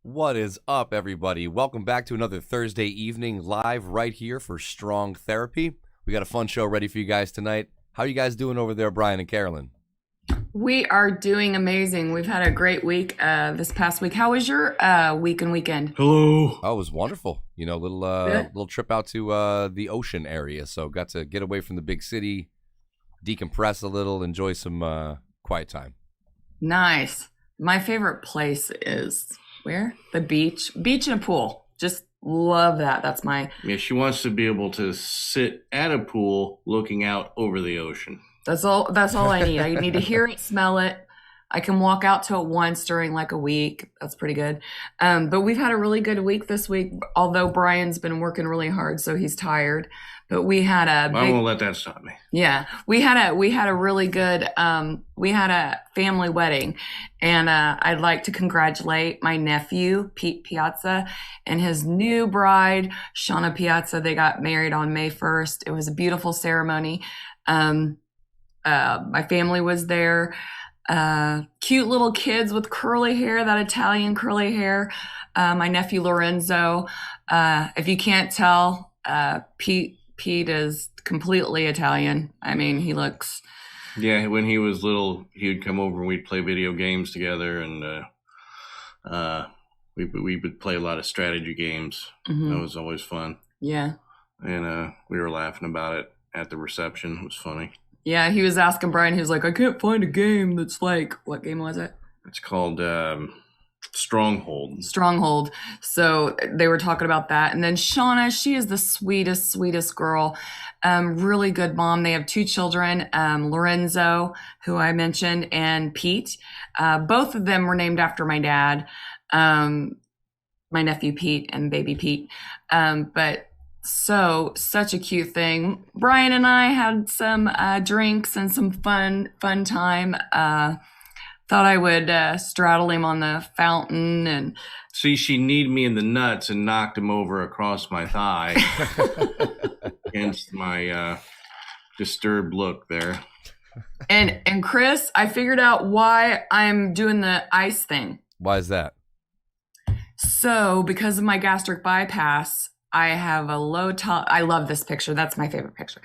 What is up, everybody? Welcome back to another Thursday evening live right here for Strong Therapy. We got a fun show ready for you guys tonight. How are you guys doing over there, Brian and Carolyn? We are doing amazing. We've had a great week this past week. How was your week and weekend? Hello. Oh, it was wonderful. You know, little trip out to the ocean area. So got to get away from the big city, decompress a little, enjoy some quiet time. Nice. My favorite place is where? The beach. Beach and a pool. Just love that. That's my... Yeah, she wants to be able to sit at a pool looking out over the ocean. That's all I need. I need to hear it, smell it. I can walk out to it once during like a week. That's pretty good. But we've had a really good week this week, although Brian's been working really hard, so he's tired. But we had a I won't let that stop me. Yeah, we had a really good we had a family wedding, and I'd like to congratulate my nephew Pete Piazza and his new bride Shauna Piazza. They got married on May 1st. It was a beautiful ceremony. My family was there. Cute little kids with curly hair, that Italian curly hair. My nephew Lorenzo. If you can't tell, Pete is completely Italian. I mean, he looks... Yeah, when he was little, he would come over and we'd play video games together, and we would play a lot of strategy games. Mm-hmm. That was always fun. Yeah. And we were laughing about it at the reception. It was funny. Yeah, he was asking Brian, he was like, I can't find a game that's like... What game was it? It's called... Stronghold. So they were talking about that. And then Shauna, she is the sweetest girl. Really good mom. They have two children, Lorenzo, who I mentioned, and Pete. Both of them were named after my dad, my nephew Pete and baby Pete. But such a cute thing. Brian and I had some drinks and some fun time. Thought I would straddle him on the fountain and... See, she kneed me in the nuts and knocked him over across my thigh against my disturbed look there. And Chris, I figured out why I'm doing the ice thing. Why is that? So, because of my gastric bypass, I have a low I love this picture. That's my favorite picture.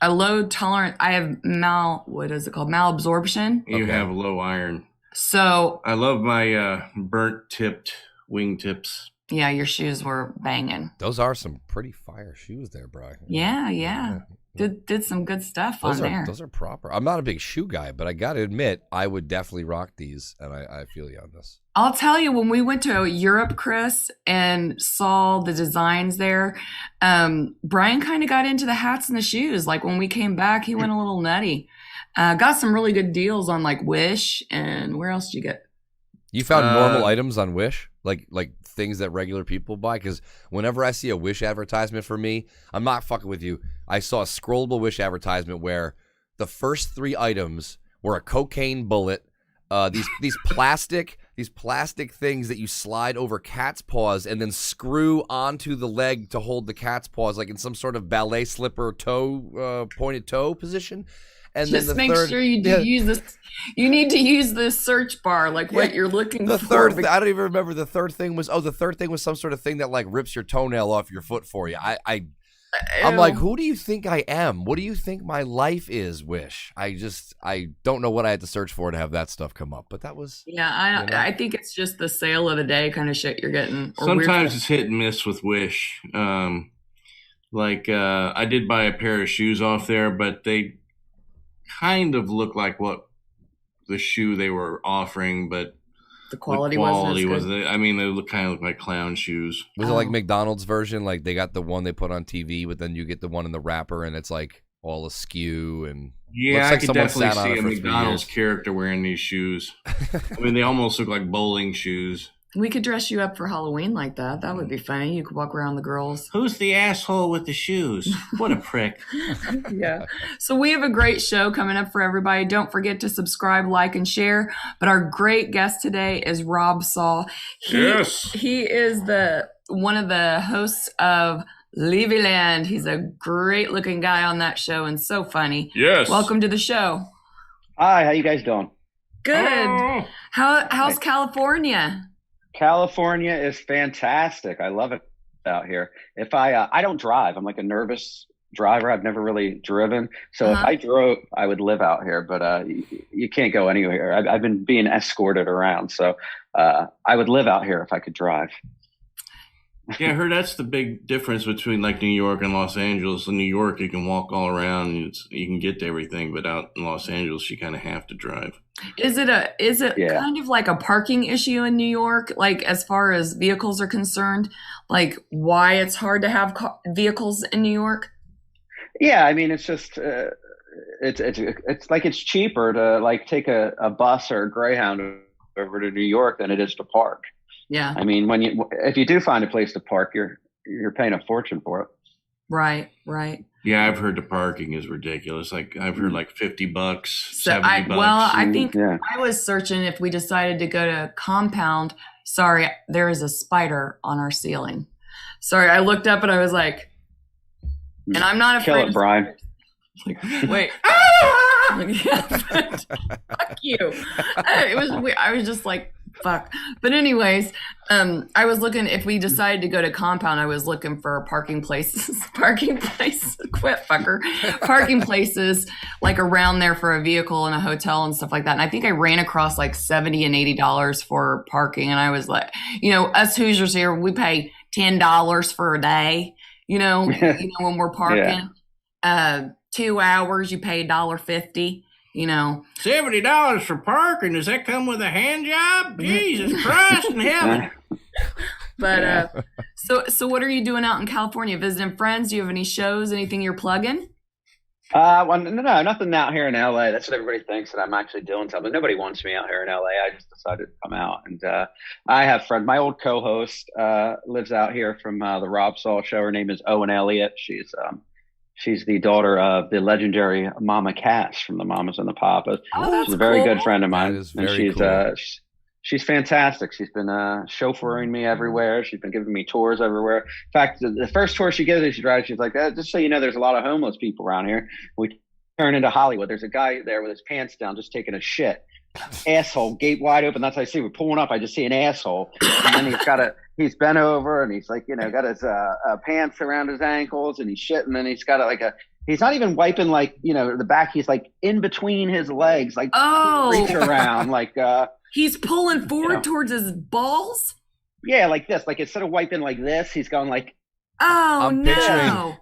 A low tolerance. I have malabsorption. You have low iron. So I love my burnt tipped wingtips. Yeah, your shoes were banging. Those are some pretty fire shoes there, Brian. Yeah. Did some good stuff on there. Those are proper. I'm not a big shoe guy, but I got to admit, I would definitely rock these, and I feel you on this. I'll tell you, when we went to Europe, Chris, and saw the designs there, Brian kind of got into the hats and the shoes. Like when we came back, he went a little nutty. Got some really good deals on like Wish, and where else did you get? You found normal items on Wish, like things that regular people buy? Because whenever I see a Wish advertisement for me, I'm not fucking with you. I saw a scrollable Wish advertisement where the first three items were a cocaine bullet, these plastic things that you slide over cat's paws and then screw onto the leg to hold the cat's paws, like in some sort of ballet slipper toe, pointed toe position. And just then make sure you use this. You need to use this search bar, like what you're looking for. I don't even remember the third thing was. Oh, the third thing was some sort of thing that like rips your toenail off your foot for you. I'm like, who do you think I am? What do you think my life is, Wish? I don't know what I had to search for to have that stuff come up, but that was... Yeah, I think it's just the sale of the day kind of shit you're getting. Sometimes it's hit and miss with Wish. I did buy a pair of shoes off there, but they kind of look like what the shoe they were offering, but the quality wasn't as good. I mean, they kind of look like clown shoes. Was it like McDonald's version? Like they got the one they put on TV, but then you get the one in the wrapper, and it's like all askew and yeah, like I could definitely see a McDonald's character wearing these shoes. I mean, they almost look like bowling shoes. We could dress you up for Halloween like that. That would be funny. You could walk around the girls. Who's the asshole with the shoes? What a prick. Yeah. So we have a great show coming up for everybody. Don't forget to subscribe, like, and share. But our great guest today is Rob Saul. Yes. He is one of the hosts of Levyland. He's a great looking guy on that show and so funny. Yes. Welcome to the show. Hi, how you guys doing? Good. Oh. How's California? California is fantastic. I love it out here. If I don't drive, I'm like a nervous driver. I've never really driven. So if I drove, I would live out here, but you can't go anywhere. I've been being escorted around. So I would live out here if I could drive. Yeah, I heard that's the big difference between like New York and Los Angeles. In New York, you can walk all around and you can get to everything, but out in Los Angeles, you kind of have to drive. Is it kind of like a parking issue in New York? Like as far as vehicles are concerned, like why it's hard to have vehicles in New York? Yeah, I mean, it's just it's like it's cheaper to like take a bus or a Greyhound over to New York than it is to park. Yeah. I mean, if you do find a place to park, you're paying a fortune for it. Right. Yeah, I've heard the parking is ridiculous. Like I've heard like $50, So $70. Well, I think I was searching if we decided to go to Compound. Sorry, there is a spider on our ceiling. Sorry, I looked up and I was like, and I'm not afraid. Kill it, Brian. Like, wait. Fuck you. It was weird. I was just like, fuck. But anyways, I was looking, if we decided to go to Compound, I was looking for parking places, quit fucker, parking places like around there for a vehicle and a hotel and stuff like that. And I think I ran across like $70 and $80 for parking. And I was like, us Hoosiers here, we pay $10 for a day, when we're parking. 2 hours, you pay $1.50. $70 for parking. Does that come with a hand job? Jesus Christ in heaven. But so what are you doing out in California? Visiting friends? Do you have any shows? Anything you're plugging? Well, no, nothing out here in LA. That's what everybody thinks, that I'm actually doing something. Nobody wants me out here in LA. I just decided to come out, and I have friends. My old co-host lives out here from the Rob Saul show. Her name is Owen Elliott. She's the daughter of the legendary Mama Cass from the Mamas and the Papas. Oh, that's She's a very cool. good friend of mine. That is very cool. She's fantastic. She's been chauffeuring me everywhere. She's been giving me tours everywhere. In fact, the first tour she gives me, she's like, just so you know, there's a lot of homeless people around here. We turn into Hollywood. There's a guy there with his pants down just taking a shit. Asshole, gate wide open. That's what I see. We're pulling up. I just see an asshole. And then he's bent over and he's like, got his pants around his ankles and he's shitting, and he's got he's not even wiping the back. He's like in between his legs, like reach around, like he's pulling forward towards his balls. Yeah, like this. Like instead of wiping like this, he's going like. Oh,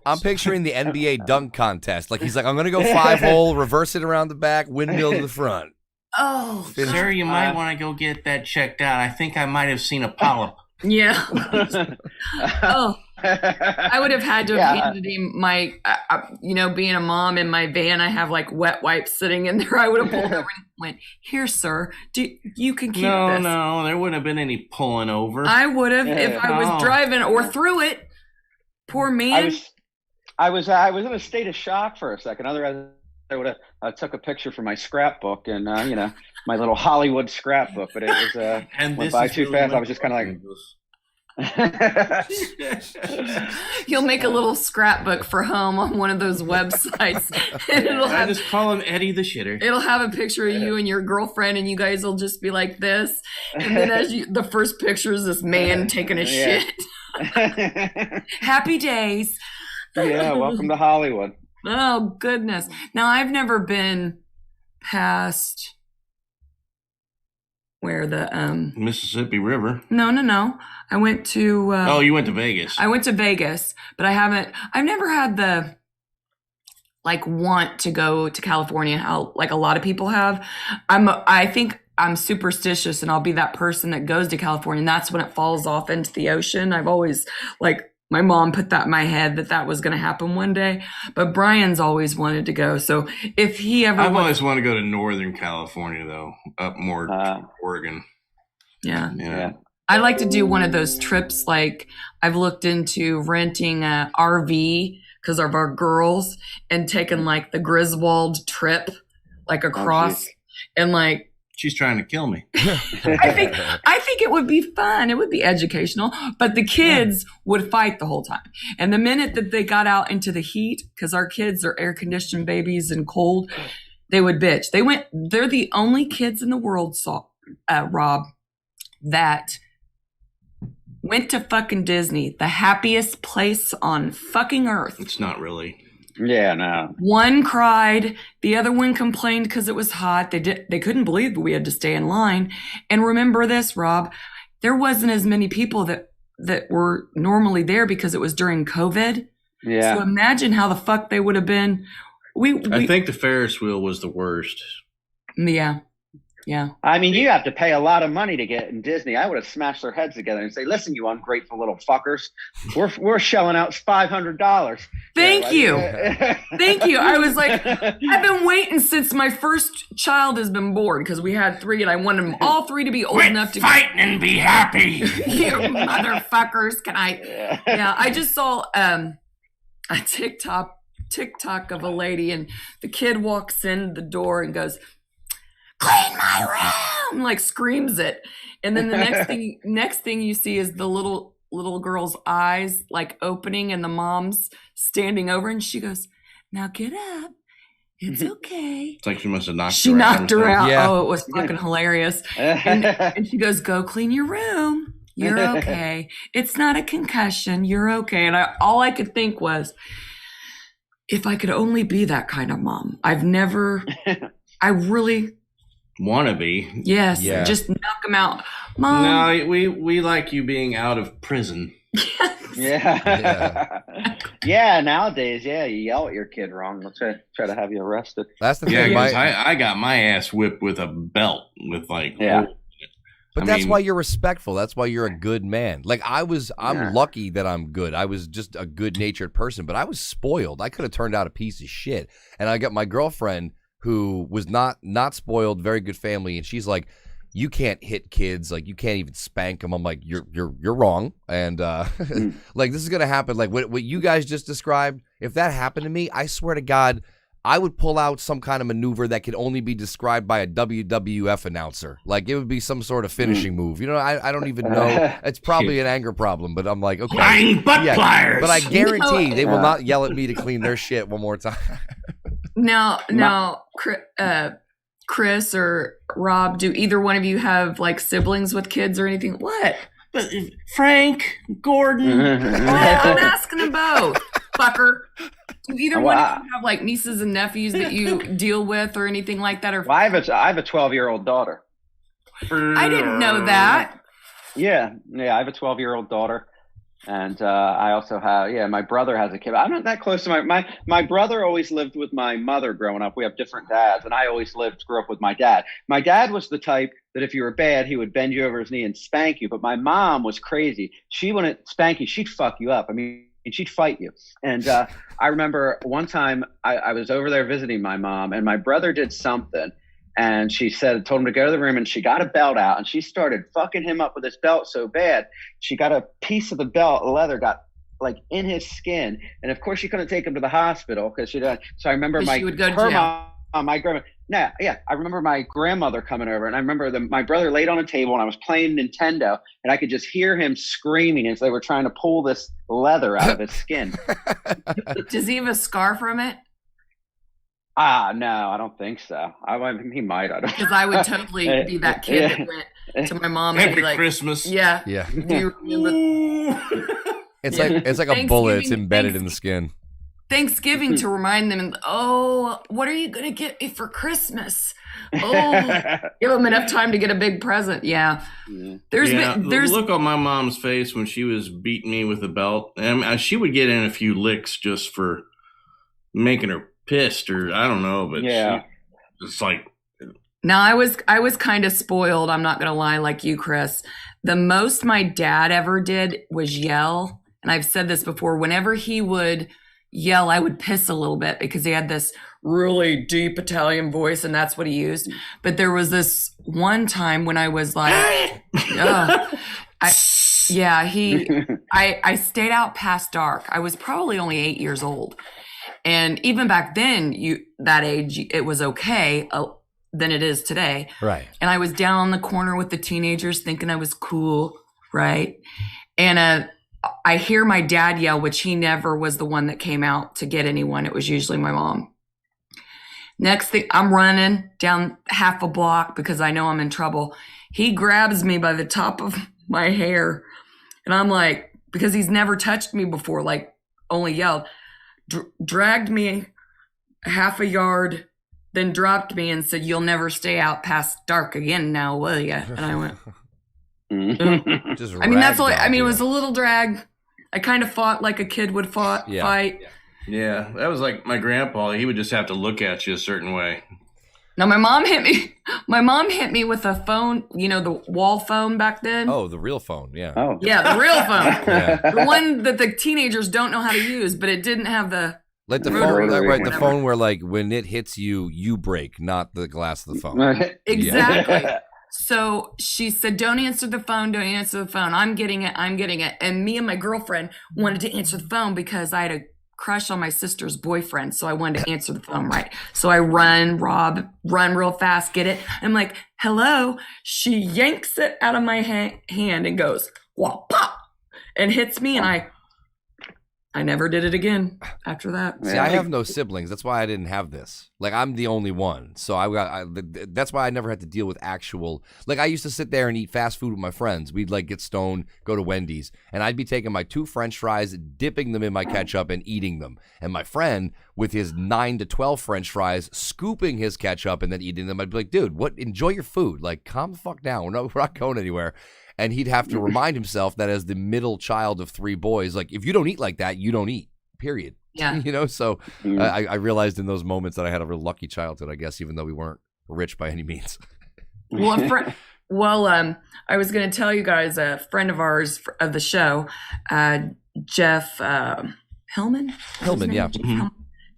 I'm picturing the NBA dunk contest. Like he's like, I'm gonna go 5-hole, reverse it around the back, windmill to the front. Oh, sir, you might want to go get that checked out. I think I might have seen a polyp. Yeah. Oh, I would have had to have handed him my, being a mom in my van, I have like wet wipes sitting in there. I would have pulled over and went, "Here, sir, you can keep this." No, there wouldn't have been any pulling over. I would have if I was driving or through it. Poor man. I was in a state of shock for a second. Otherwise, I would have took a picture for my scrapbook and my little Hollywood scrapbook, but it was went by too fast. I was just kind of like. You'll make a little scrapbook for home on one of those websites. And I just call him Eddie the Shitter. It'll have a picture of you and your girlfriend, and you guys will just be like this. And then the first picture is this man taking a shit. Happy days. Yeah, welcome to Hollywood. Oh, goodness. Now, I've never been past where the Mississippi River. No. I went to you went to Vegas. I went to Vegas, but I've never had the want to go to California how like a lot of people have. I think I'm superstitious and I'll be that person that goes to California and that's when it falls off into the ocean. I've always my mom put that in my head that was going to happen one day, but Brian's always wanted to go. So if he ever, I've always wanted to go to Northern California though, up more to Oregon. Yeah. I like to do one of those trips. Like I've looked into renting a RV because of our girls and taking like the Griswold trip, like across and like, she's trying to kill me. I think it would be fun. It would be educational, but the kids would fight the whole time. And the minute that they got out into the heat, because our kids are air conditioned babies and cold, they would bitch. They're the only kids in the world, Rob, that went to fucking Disney, the happiest place on fucking earth. It's not really. Yeah, no. One cried, the other one complained because it was hot. They couldn't believe we had to stay in line. And remember this, Rob, there wasn't as many people that were normally there because it was during COVID. Yeah. So imagine how the fuck they would have been. I think the Ferris wheel was the worst. Yeah. Yeah. I mean, you have to pay a lot of money to get in Disney. I would have smashed their heads together and say, "Listen, you ungrateful little fuckers, we're shelling out $500." Thank you. Thank you. I was like, I've been waiting since my first child has been born because we had 3 and I wanted them all 3 to be old enough to fighting and be happy. You motherfuckers. Can I? Yeah. I just saw a TikTok of a lady and the kid walks in the door and goes, "Clean my room!" like screams it. And then the next thing you see is the little girl's eyes like opening and the mom's standing over and she goes, "Now get up. It's okay." It's like she must have knocked she her out. knocked her out. Yeah. Oh, it was fucking hilarious. And she goes, "Go clean your room. You're okay. It's not a concussion. You're okay." And all I could think was, if I could only be that kind of mom. I really wanna be. Yes, Yeah. just knock them out, Mom. No, we like you being out of prison. Yeah. Yeah, nowadays, you yell at your kid wrong. They'll try to have you arrested. That's the Yeah, thing. because I got my ass whipped with a belt with like. Yeah. But that's why you're respectful. That's why you're a good man. Like I'm lucky that I'm good. I was just a good-natured person, but I was spoiled. I could have turned out a piece of shit. And I got my girlfriend who was not spoiled, very good family, and she's like, "You can't hit kids. Like you can't even spank them." I'm like, "You're wrong." And like this is gonna happen. Like what you guys just described. If that happened to me, I swear to God, I would pull out some kind of maneuver that could only be described by a WWF announcer. Like it would be some sort of finishing move. You know, I don't even know. It's probably an anger problem, but I'm like, okay. Flying butt pliers. But I guarantee they will not yell at me to clean their shit one more time. Now, Chris or Rob, do either one of you have like siblings with kids or anything? What? But Frank, Gordon. I'm asking them both, fucker. Do either one of you have like nieces and nephews that you deal with or anything like that? Or Well, I have a 12-year-old daughter. I didn't know that. Yeah, I have a 12-year-old daughter, and I also have my brother has a kid. I'm not that close to my brother. Always lived with my mother growing up. We have different dads, and I always grew up with my dad. My dad was the type that if you were bad, he would bend you over his knee and spank you. But my mom was crazy. She wouldn't spank you; she'd fuck you up. I mean, she'd fight you. And I remember one time I was over there visiting my mom, and my brother did something. And she told him to go to the room, and she got a belt out, and she started fucking him up with this belt so bad. She got a piece of the belt, leather, got like in his skin. And of course she couldn't take him to the hospital because she did. So I remember my grandma. I remember my grandmother coming over, and I remember my brother laid on a table, and I was playing Nintendo, and I could just hear him screaming as they were trying to pull this leather out of his skin. Does he have a scar from it? No, I don't think so. He might. I don't. Because I would totally be that kid that went to my mom and be like, Christmas. Yeah. Yeah. Do you remember? It's like a bullet. It's embedded in the skin. Thanksgiving to remind them, what are you going to get me for Christmas? Give them enough time to get a big present. Yeah. There's look on my mom's face when she was beating me with a belt. And she would get in a few licks just for making her pissed, or I don't know, but it's like Now I was kind of spoiled. I'm not gonna lie, like you, Chris. The most my dad ever did was yell, and I've said this before. Whenever he would yell, I would piss a little bit because he had this really deep Italian voice, and that's what he used. But there was this one time when I was like, I stayed out past dark. I was probably only 8 years old, and even back then, that age, it was okay. Than it is today. Right. And I was down on the corner with the teenagers thinking I was cool, right? And I hear my dad yell, which he never was the one that came out to get anyone. It was usually my mom. Next thing, I'm running down half a block because I know I'm in trouble. He grabs me by the top of my hair. And I'm like, because he's never touched me before, like only yelled, dragged me half a yard, then dropped me and said, "You'll never stay out past dark again now, will you?" And I went, Just I mean, that's all. ragdolled It you. was a little drag. I kind of fought like a kid would fight. Yeah, that was like my grandpa. He would just have to look at you a certain way. Now my mom hit me. My mom hit me with a phone. You know, the wall phone back then. Oh, the real phone. Yeah. Oh. Yeah, the real phone. Yeah. The one that the teenagers don't know how to use, but it didn't have the. Like the Rotary, phone, right? The whatever. phone where, like, when it hits you, you break, not the glass of the phone. Exactly. So she said, "Don't answer the phone. Don't answer the phone. I'm getting it. I'm getting it." And me and my girlfriend wanted to answer the phone because I had a crush on my sister's boyfriend. So I wanted to answer the phone right. So I run real fast, get it. I'm like, "Hello." She yanks it out of my hand and goes, "Wah, pop," and hits me. And I never did it again after that. See, I have no siblings. That's why I didn't have this. Like, I'm the only one. So that's why I never had to deal with actual, like, I used to sit there and eat fast food with my friends. We'd like get stoned, go to Wendy's, and I'd be taking my 2 French fries, dipping them in my ketchup and eating them. And my friend with his 9 to 12 French fries, scooping his ketchup and then eating them. I'd be like, "Dude, enjoy your food. Like, calm the fuck down. We're not going anywhere." And he'd have to remind himself that as the middle child of 3 boys, like, if you don't eat like that, you don't eat, period. Yeah. You know, so I realized in those moments that I had a real lucky childhood, I guess, even though we weren't rich by any means. Well, I was going to tell you guys, a friend of ours of the show, Jeff Hillman. Hillman, yeah.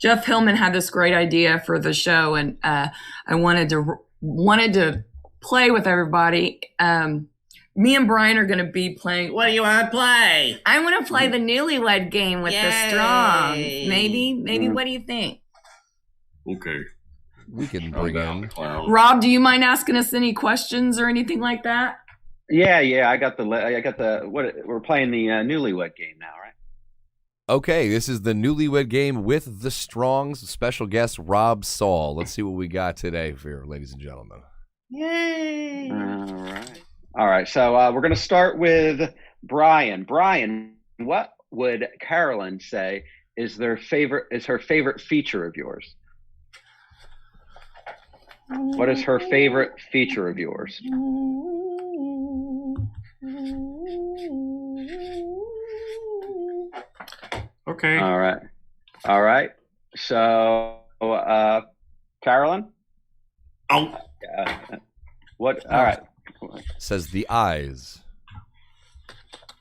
Jeff Hillman had this great idea for the show, and I wanted to play with everybody. Me and Brian are going to be playing. What do you want to play? I want to play the newlywed game with the Strongs. Maybe. What do you think? Okay. We can bring in. Rob, do you mind asking us any questions or anything like that? Yeah. I got the. We're playing the newlywed game now, right? Okay, this is the newlywed game with the Strongs. Special guest Rob Saul. Let's see what we got today for you, ladies and gentlemen. Yay! All right. So we're going to start with Brian. Brian, what would Carolyn say is her favorite feature of yours? What is her favorite feature of yours? Okay. All right. So, Carolyn? Oh. What? All right. Says the eyes.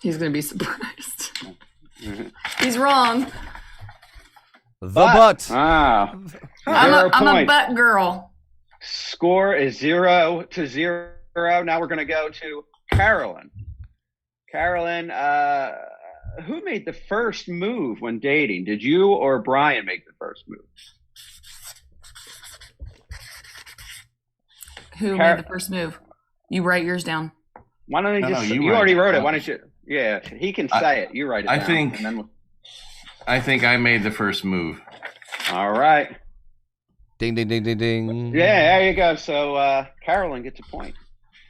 He's going to be surprised. He's wrong. The butt. Ah. I'm a butt girl. Score is 0-0. Now we're going to go to Carolyn. Carolyn, who made the first move when dating? Did you or Brian make the first move? Who made the first move? You write yours down. Why don't you just? you You write already it wrote it. down. Why don't you? Yeah, he can say it. You write it down. I think I made the first move. All right. Ding, ding, ding, ding, ding. Yeah, there you go. So Carolyn gets a point.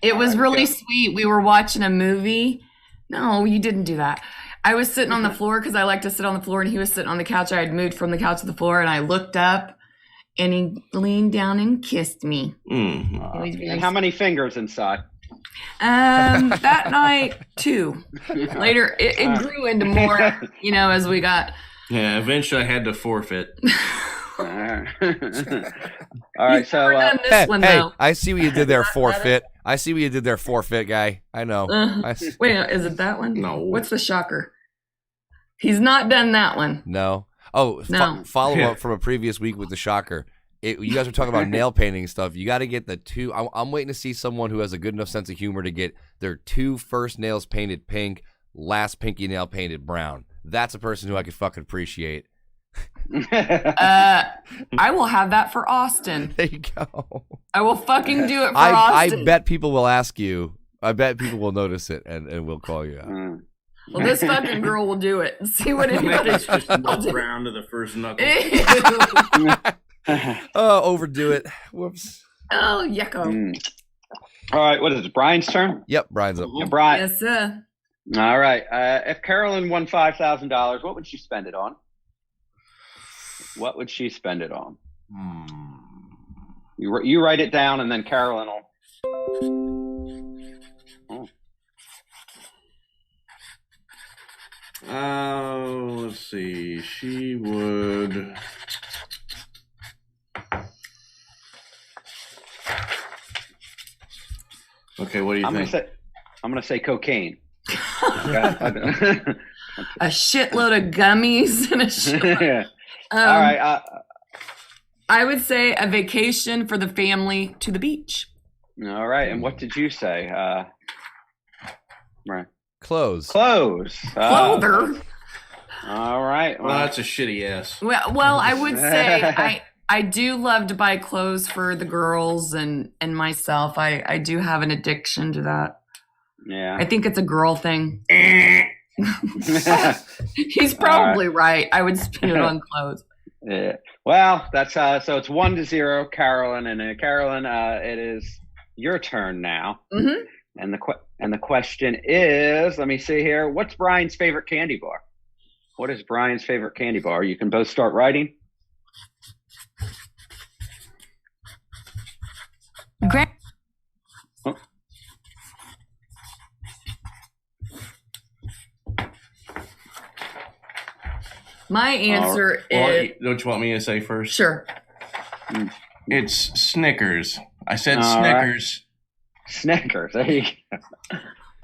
It was right, really go. sweet. We were watching a movie. No, you didn't do that. I was sitting on the floor because I like to sit on the floor, and he was sitting on the couch. I had moved from the couch to the floor, and I looked up, and he leaned down and kissed me. And how many fingers inside? That night, 2. Later, it grew into more, as we got. Yeah, eventually I had to forfeit. All right, so done this one, though. I see what you did there, forfeit. I see what you did there, forfeit guy. I know. Wait, is it that one? No. What's the shocker? He's not done that one. No. Oh, No. Follow up from a previous week with the shocker. You guys were talking about nail painting stuff. You got to get the two. I'm waiting to see someone who has a good enough sense of humor to get their two first nails painted pink, last pinky nail painted brown. That's a person who I could fucking appreciate. I will have that for Austin. There you go. I will fucking do it for Austin. I bet people will ask you. I bet people will notice it and will call you out. Well, this fucking girl will do it. See what anybody's Round to the first knuckle. Oh, overdo it. Whoops. Oh, yucko. All right, what is it? Brian's turn? Yep, Brian's up. Yeah, Brian. Yes, sir. All right. If Carolyn won $5,000, what would she spend it on? What would she spend it on? You write it down, and then Carolyn will. Let's see. She would. Okay, what do you think? I'm gonna say cocaine. A shitload of gummies and a shitload. All right. I would say a vacation for the family to the beach. All right. And what did you say? Right. Clothes. Clother. All right. Well, that's a shitty ass. Well, I would say I do love to buy clothes for the girls and myself. I do have an addiction to that. Yeah. I think it's a girl thing. He's probably right. I would spend it on clothes. Yeah. Well, that's so it's 1-0, Carolyn, and Carolyn, it is your turn now. Mm-hmm. And the question is, let me see here. What's Brian's favorite candy bar? What is Brian's favorite candy bar? You can both start writing. Great. Oh. My answer is Don't you want me to say first? sure. It's Snickers. I said All Snickers. Right. Snickers. There you go.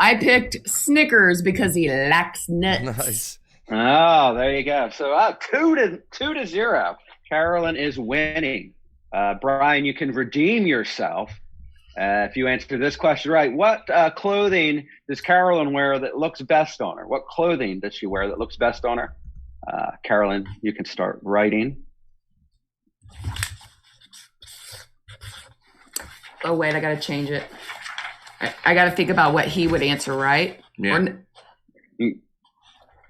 I picked Snickers because he likes nuts. Nice. Oh, there you go. So 2-0. Carolyn is winning. Brian, you can redeem yourself if you answer this question right. What clothing does Carolyn wear that looks best on her? What clothing does she wear that looks best on her? Carolyn, you can start writing. Oh, wait, I got to change it. I got to think about what he would answer, right? Yeah.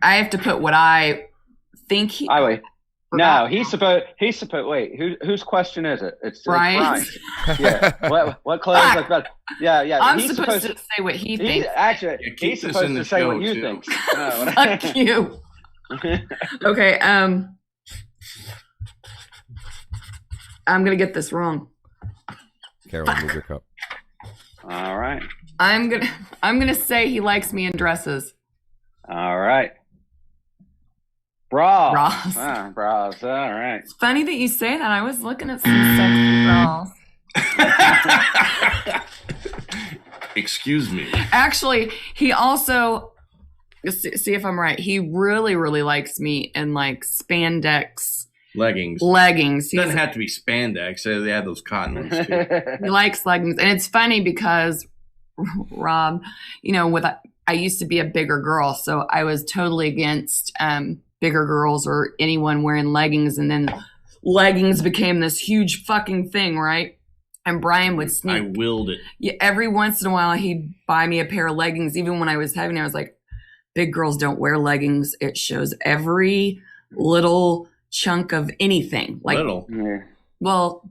I have to put what I think he. Wait. No, he's supposed. Wait, whose question is it? It's Brian's. Brian. Yeah. What clothes look best? Yeah. I'm supposed to say what he thinks. He's supposed to say what you think. No. Fuck you. Okay. I'm gonna get this wrong. Carolyn, move your cup. All right. I'm gonna say he likes me in dresses. All right. Bras. Bras. Bras. All right. It's funny that you say that. I was looking at some sexy bras. Excuse me. Actually, he also, see if I'm right, he really, really likes me in like spandex Leggings. It Doesn't have to be spandex. They have those cotton ones too. He likes leggings. And it's funny because, Rob, I used to be a bigger girl, so I was totally against bigger girls or anyone wearing leggings, and then leggings became this huge fucking thing, right? And Brian would sneak. I willed it. Yeah, every once in a while he'd buy me a pair of leggings. Even when I was having it, I was like, big girls don't wear leggings. It shows every little chunk of anything. Like Little. well.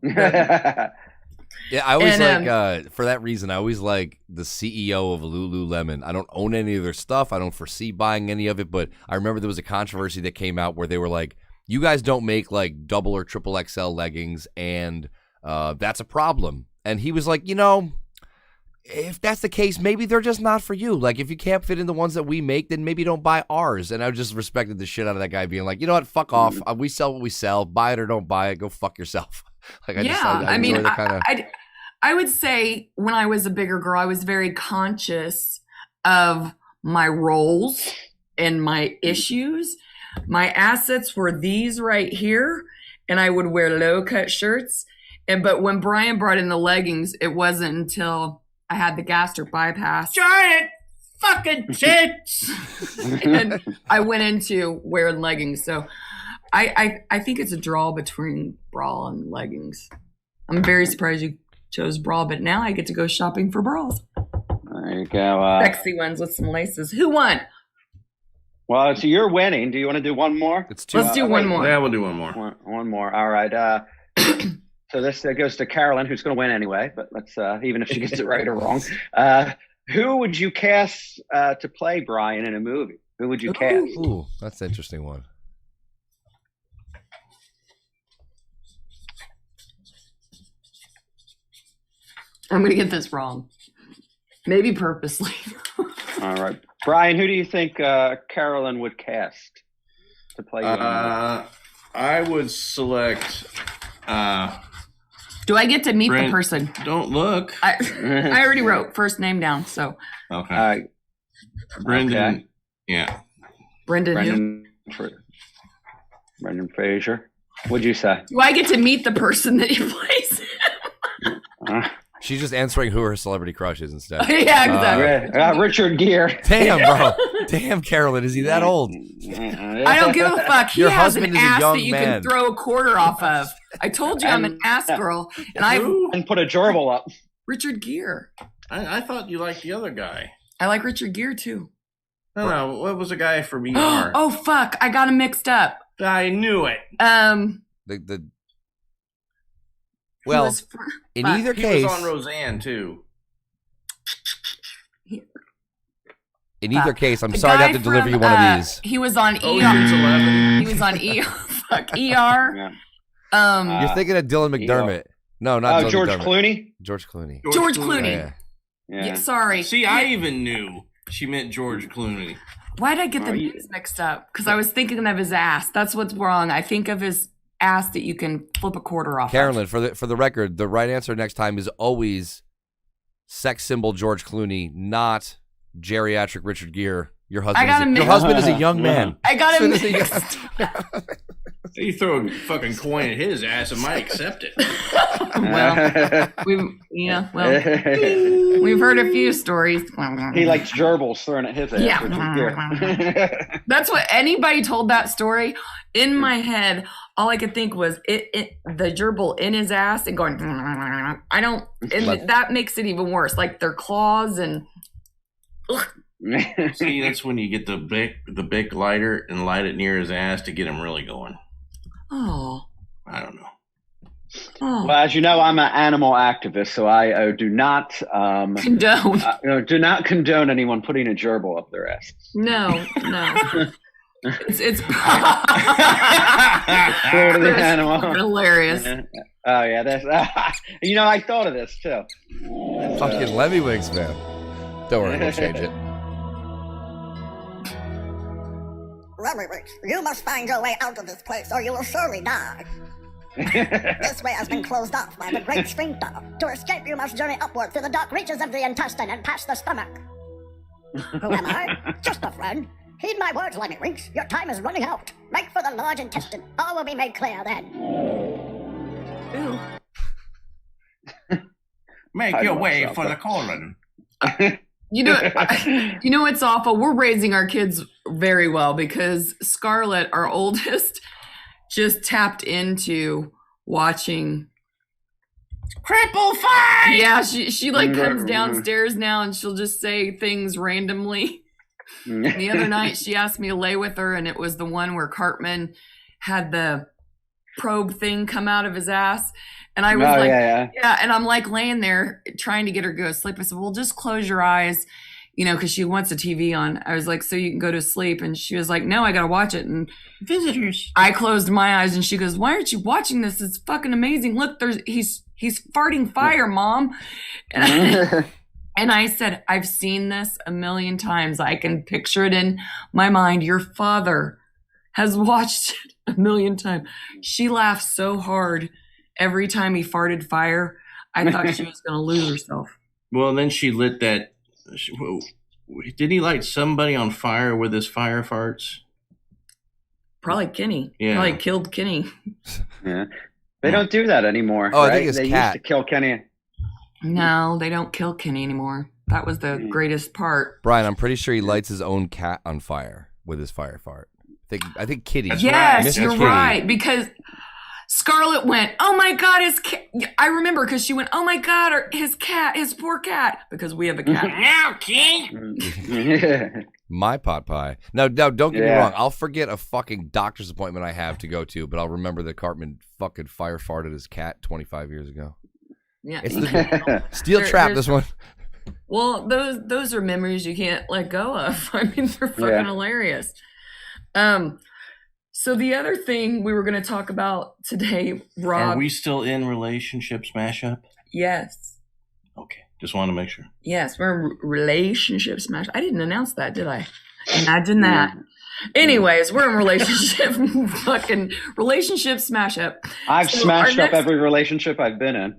Yeah, I always like, for that reason, I always like the CEO of Lululemon. I don't own any of their stuff. I don't foresee buying any of it, but I remember there was a controversy that came out where they were like, you guys don't make like double or triple XL leggings, and that's a problem. And he was like, if that's the case, maybe they're just not for you. Like, if you can't fit in the ones that we make, then maybe don't buy ours. And I just respected the shit out of that guy being like, you know what, fuck off. We sell what we sell. Buy it or don't buy it. Go fuck yourself. Like, I would say when I was a bigger girl, I was very conscious of my roles and my issues. My assets were these right here, and I would wear low-cut shirts. But when Brian brought in the leggings, it wasn't until I had the gastric bypass. Giant fucking tits! And I went into wearing leggings. So I think it's a draw between bra and leggings. I'm very surprised you chose bra, but now I get to go shopping for bras. There you go. Sexy ones with some laces. Who won? Well, so you're winning. Do you want to do one more? It's two. Let's do one more. Yeah, we'll do one more. One more. All right. So this goes to Carolyn, who's going to win anyway. But let's, even if she gets it right or wrong, who would you cast to play Brian in a movie? Who would you cast? Ooh, that's an interesting one. I'm going to get this wrong. Maybe purposely. All right. Brian, who do you think Carolyn would cast to play you? I would select... Do I get to meet the person? Don't look. I already wrote first name down, so. Okay. Brendan. Okay. Yeah. Brendan Fraser. What'd you say? Do I get to meet the person that he plays? She's just answering who her celebrity crush is instead. Yeah, exactly. Richard Gere. Damn, bro. Damn, Carolyn. Is he that old? I don't give a fuck. He Your has husband an is a ass young that you man. can throw a quarter off of. I told you I'm an ass girl. And put a gerbil up. Richard Gere. I thought you liked the other guy. I like Richard Gere too. No, what was the guy from ER? Oh, fuck. I got him mixed up. I knew it. Well, in either case, he was on Roseanne too. In either case, I'm sorry to have to deliver you one of these. He was on ER. Ocean's 11. He was on ER. Fuck ER. Yeah. You're thinking of Dylan McDermott. No, not Dylan George McDermott. Clooney. George Clooney. George Clooney. Yeah. Sorry. See, I even knew she meant George Clooney. Why did I get the names mixed up? Because I was thinking of his ass. That's what's wrong. I think of his ass that you can flip a quarter off. Carolyn, of. for the record, the right answer next time is always sex symbol George Clooney, not geriatric Richard Gere. Your husband is a young man. I got him mixed. You throw a fucking coin at his ass and might accept it. We've heard a few stories. He likes gerbils thrown at his ass. Yeah. That's what anybody told that story. In my head, all I could think was the gerbil in his ass and going. That makes it even worse. Like their claws and. Ugh. See, that's when you get the Bic lighter and light it near his ass to get him really going. Oh. I don't know. Oh. Well, as you know, I'm an animal activist, so I do not condone. Do not condone anyone putting a gerbil up their ass. No. It's cruel to the animal. Hilarious. Oh yeah, that's I thought of this too. Fucking Lemmywinks, man. Don't worry, we'll change it. Lemmywinks, you must find your way out of this place, or you will surely die. This way has been closed off by the great sphincter. To escape, you must journey upward through the dark reaches of the intestine and past the stomach. Who am I? Just a friend. Heed my words, Lemmywinks. Your time is running out. Make for the large intestine. All will be made clear then. Ew. Make your way for the colon. You know what's awful? We're raising our kids very well because Scarlett, our oldest, just tapped into watching Cripple Fight! Yeah, she like comes downstairs now and she'll just say things randomly. The other night she asked me to lay with her and it was the one where Cartman had the probe thing come out of his ass. And I was yeah, and I'm like laying there trying to get her to go to sleep. I said, well, just close your eyes, because she wants the TV on. I was like, so you can go to sleep. And she was like, no, I got to watch it. And visitors. I closed my eyes and she goes, why aren't you watching this? It's fucking amazing. Look, he's farting fire, Mom. And And I said, I've seen this a million times. I can picture it in my mind. Your father has watched it a million times. She laughed so hard every time he farted fire. I thought she was going to lose herself. Well, then she lit that. Did he light somebody on fire with his fire farts? Probably Kenny. Yeah. Probably killed Kenny. Yeah. They don't do that anymore. Oh, right? I think his they cat. used to kill Kenny. No, they don't kill Kenny anymore. That was the greatest part. Brian, I'm pretty sure he lights his own cat on fire with his fire fart. I think Kitty. Yes, Miss you're Kitty. right. Because Scarlett went, oh my God, his cat. I remember because she went, oh my God, his cat, his poor cat. Because we have a cat. Now, King. My pot pie. Now, don't get me wrong. I'll forget a fucking doctor's appointment I have to go to, but I'll remember that Cartman fucking fire farted his cat 25 years ago. Yeah. It's the steel trap, this one. Well, those are memories you can't let go of. I mean, they're fucking hilarious. So the other thing we were going to talk about today, Rob. Are we still in relationship smash up? Yes. Okay. Just want to make sure. Yes, we're in relationship smash. I didn't announce that, did I? Imagine that. Anyways, we're in fucking relationship smash up. I've smashed up every relationship I've been in.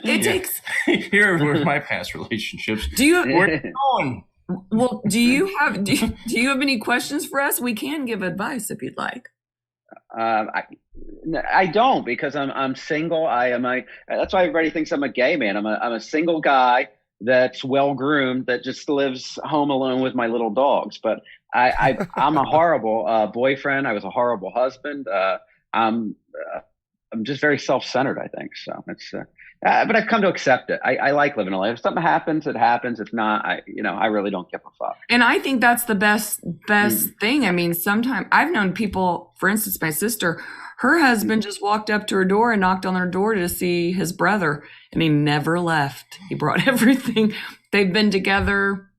It takes. Here were my past relationships. Do you? Where are you going? Well, do you have any questions for us? We can give advice if you'd like. I don't, because I'm single. That's why everybody thinks I'm a gay man. I'm a single guy that's well groomed that just lives home alone with my little dogs. But I'm a horrible boyfriend. I was a horrible husband. I'm just very self-centered, I think. So it's. But I've come to accept it. I like living a life. If something happens, it happens. If not, I really don't give a fuck. And I think that's the best thing. I mean, sometimes I've known people, for instance, my sister, her husband just walked up to her door and knocked on her door to see his brother, and he never left. He brought everything. They've been together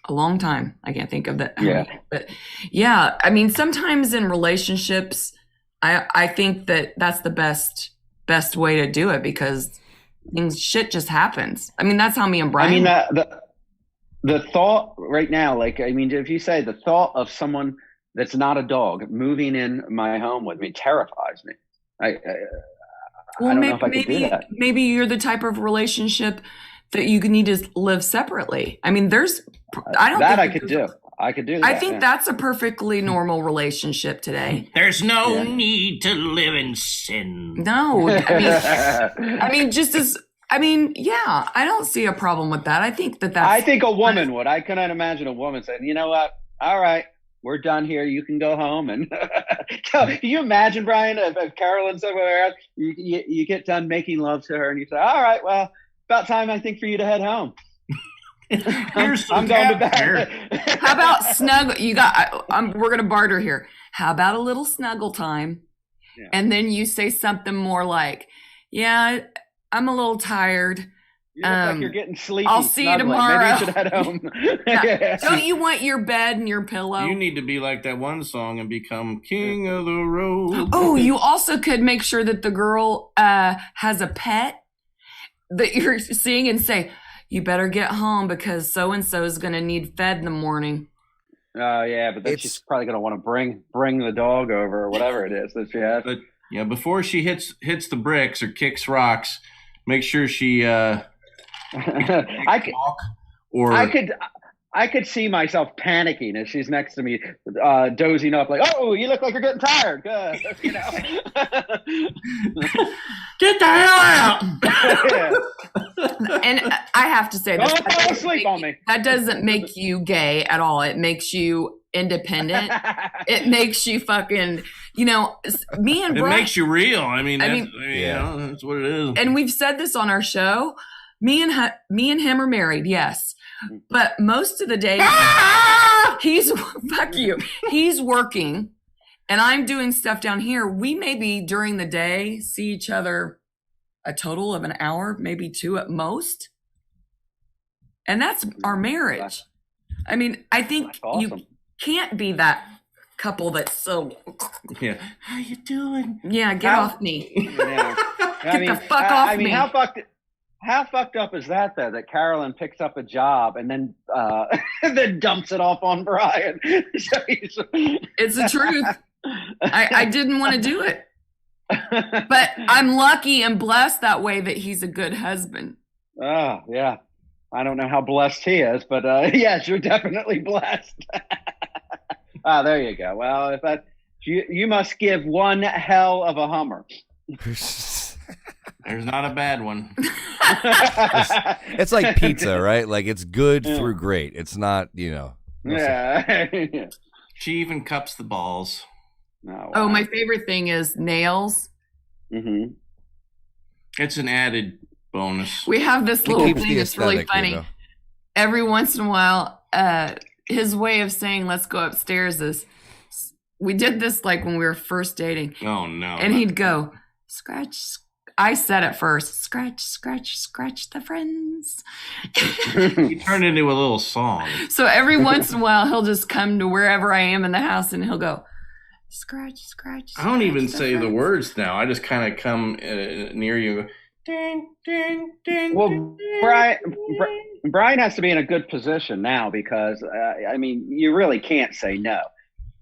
a long time. I can't think of that. Yeah. But yeah, I mean, sometimes in relationships, I think that's the best way to do it, because shit just happens. I mean, that's how me and Brian. I mean, the thought right now, if you say the thought of someone that's not a dog moving in my home with me terrifies me. I don't know if I could do that. Maybe you're the type of relationship that you need to live separately. I mean, I could do that. I think that's a perfectly normal relationship today. There's no need to live in sin. No, I mean, I don't see a problem with that. I think that's. I think a woman would. I couldn't imagine a woman saying, "You know what? All right, we're done here. You can go home." And can you imagine, Brian, if Carolyn somewhere you get done making love to her, and you say, "All right, well, about time I think for you to head home." I'm going to bed. How about snuggle? We're gonna barter here. How about a little snuggle time? Yeah. And then you say something more like, "Yeah, I'm a little tired. You look like you're getting sleepy. I'll see you tomorrow. Maybe you should head home." Yeah. Don't you want your bed and your pillow? You need to be like that one song and become king of the road. Oh, you also could make sure that the girl has a pet that you're seeing and say, "You better get home because so-and-so is going to need fed in the morning." Oh, yeah, but then she's probably going to want to bring the dog over or whatever it is that she has. But yeah, before she hits the bricks or kicks rocks, make sure she I could see myself panicking as she's next to me, dozing up, like, "Oh, you look like you're getting tired." Good, Get the hell out! And I have to say this: don't fall asleep on me. That doesn't make you gay at all. It makes you independent. It makes you fucking, me and Brian. It makes you real. I mean, that's what it is. And we've said this on our show. Me and him are married, yes. But most of the day, he's working, and I'm doing stuff down here. We maybe during the day see each other a total of an hour, maybe 2 at most. And that's our marriage. I mean, I think you can't be that couple that's so. Yeah. How you doing? Yeah, get off me. Yeah. Get the fuck off me. How fucked up is that though? That Carolyn picks up a job and then then dumps it off on Brian. It's the truth. I didn't want to do it, but I'm lucky and blessed that way that he's a good husband. Oh yeah, I don't know how blessed he is, but yes, you're definitely blessed. There you go. Well, if that you must give one hell of a Hummer. There's not a bad one. It's like pizza, right? Like it's good through great. It's not, Yeah. She even cups the balls. Oh, wow. Oh, my favorite thing is nails. Mm-hmm. It's an added bonus. We have this little keeps thing the that's really aesthetic, funny. Every once in a while, his way of saying "let's go upstairs" is, we did this like when we were first dating. Oh no! And he'd go, scratch. I said it first. Scratch, scratch, scratch the friends. He turned into a little song. So every once in a while, he'll just come to wherever I am in the house, and he'll go, scratch, scratch. I don't even scratch say the friends. words now. I just kind of come near you and go, ding, ding, ding. Well, ding, Brian has to be in a good position now because, you really can't say no.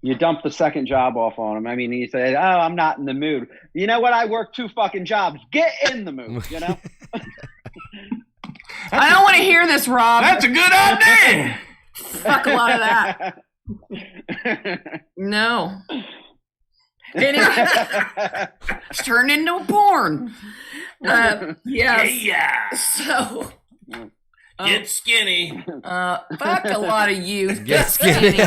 You dump the second job off on him. You say, "Oh, I'm not in the mood." You know what? I work 2 fucking jobs. Get in the mood, I don't want to hear this, Rob. That's a good idea. Fuck a lot of that. No. Anyway, it's turned into a porn. Yes. Yeah. So. Get skinny. Fuck a lot of you. Get skinny.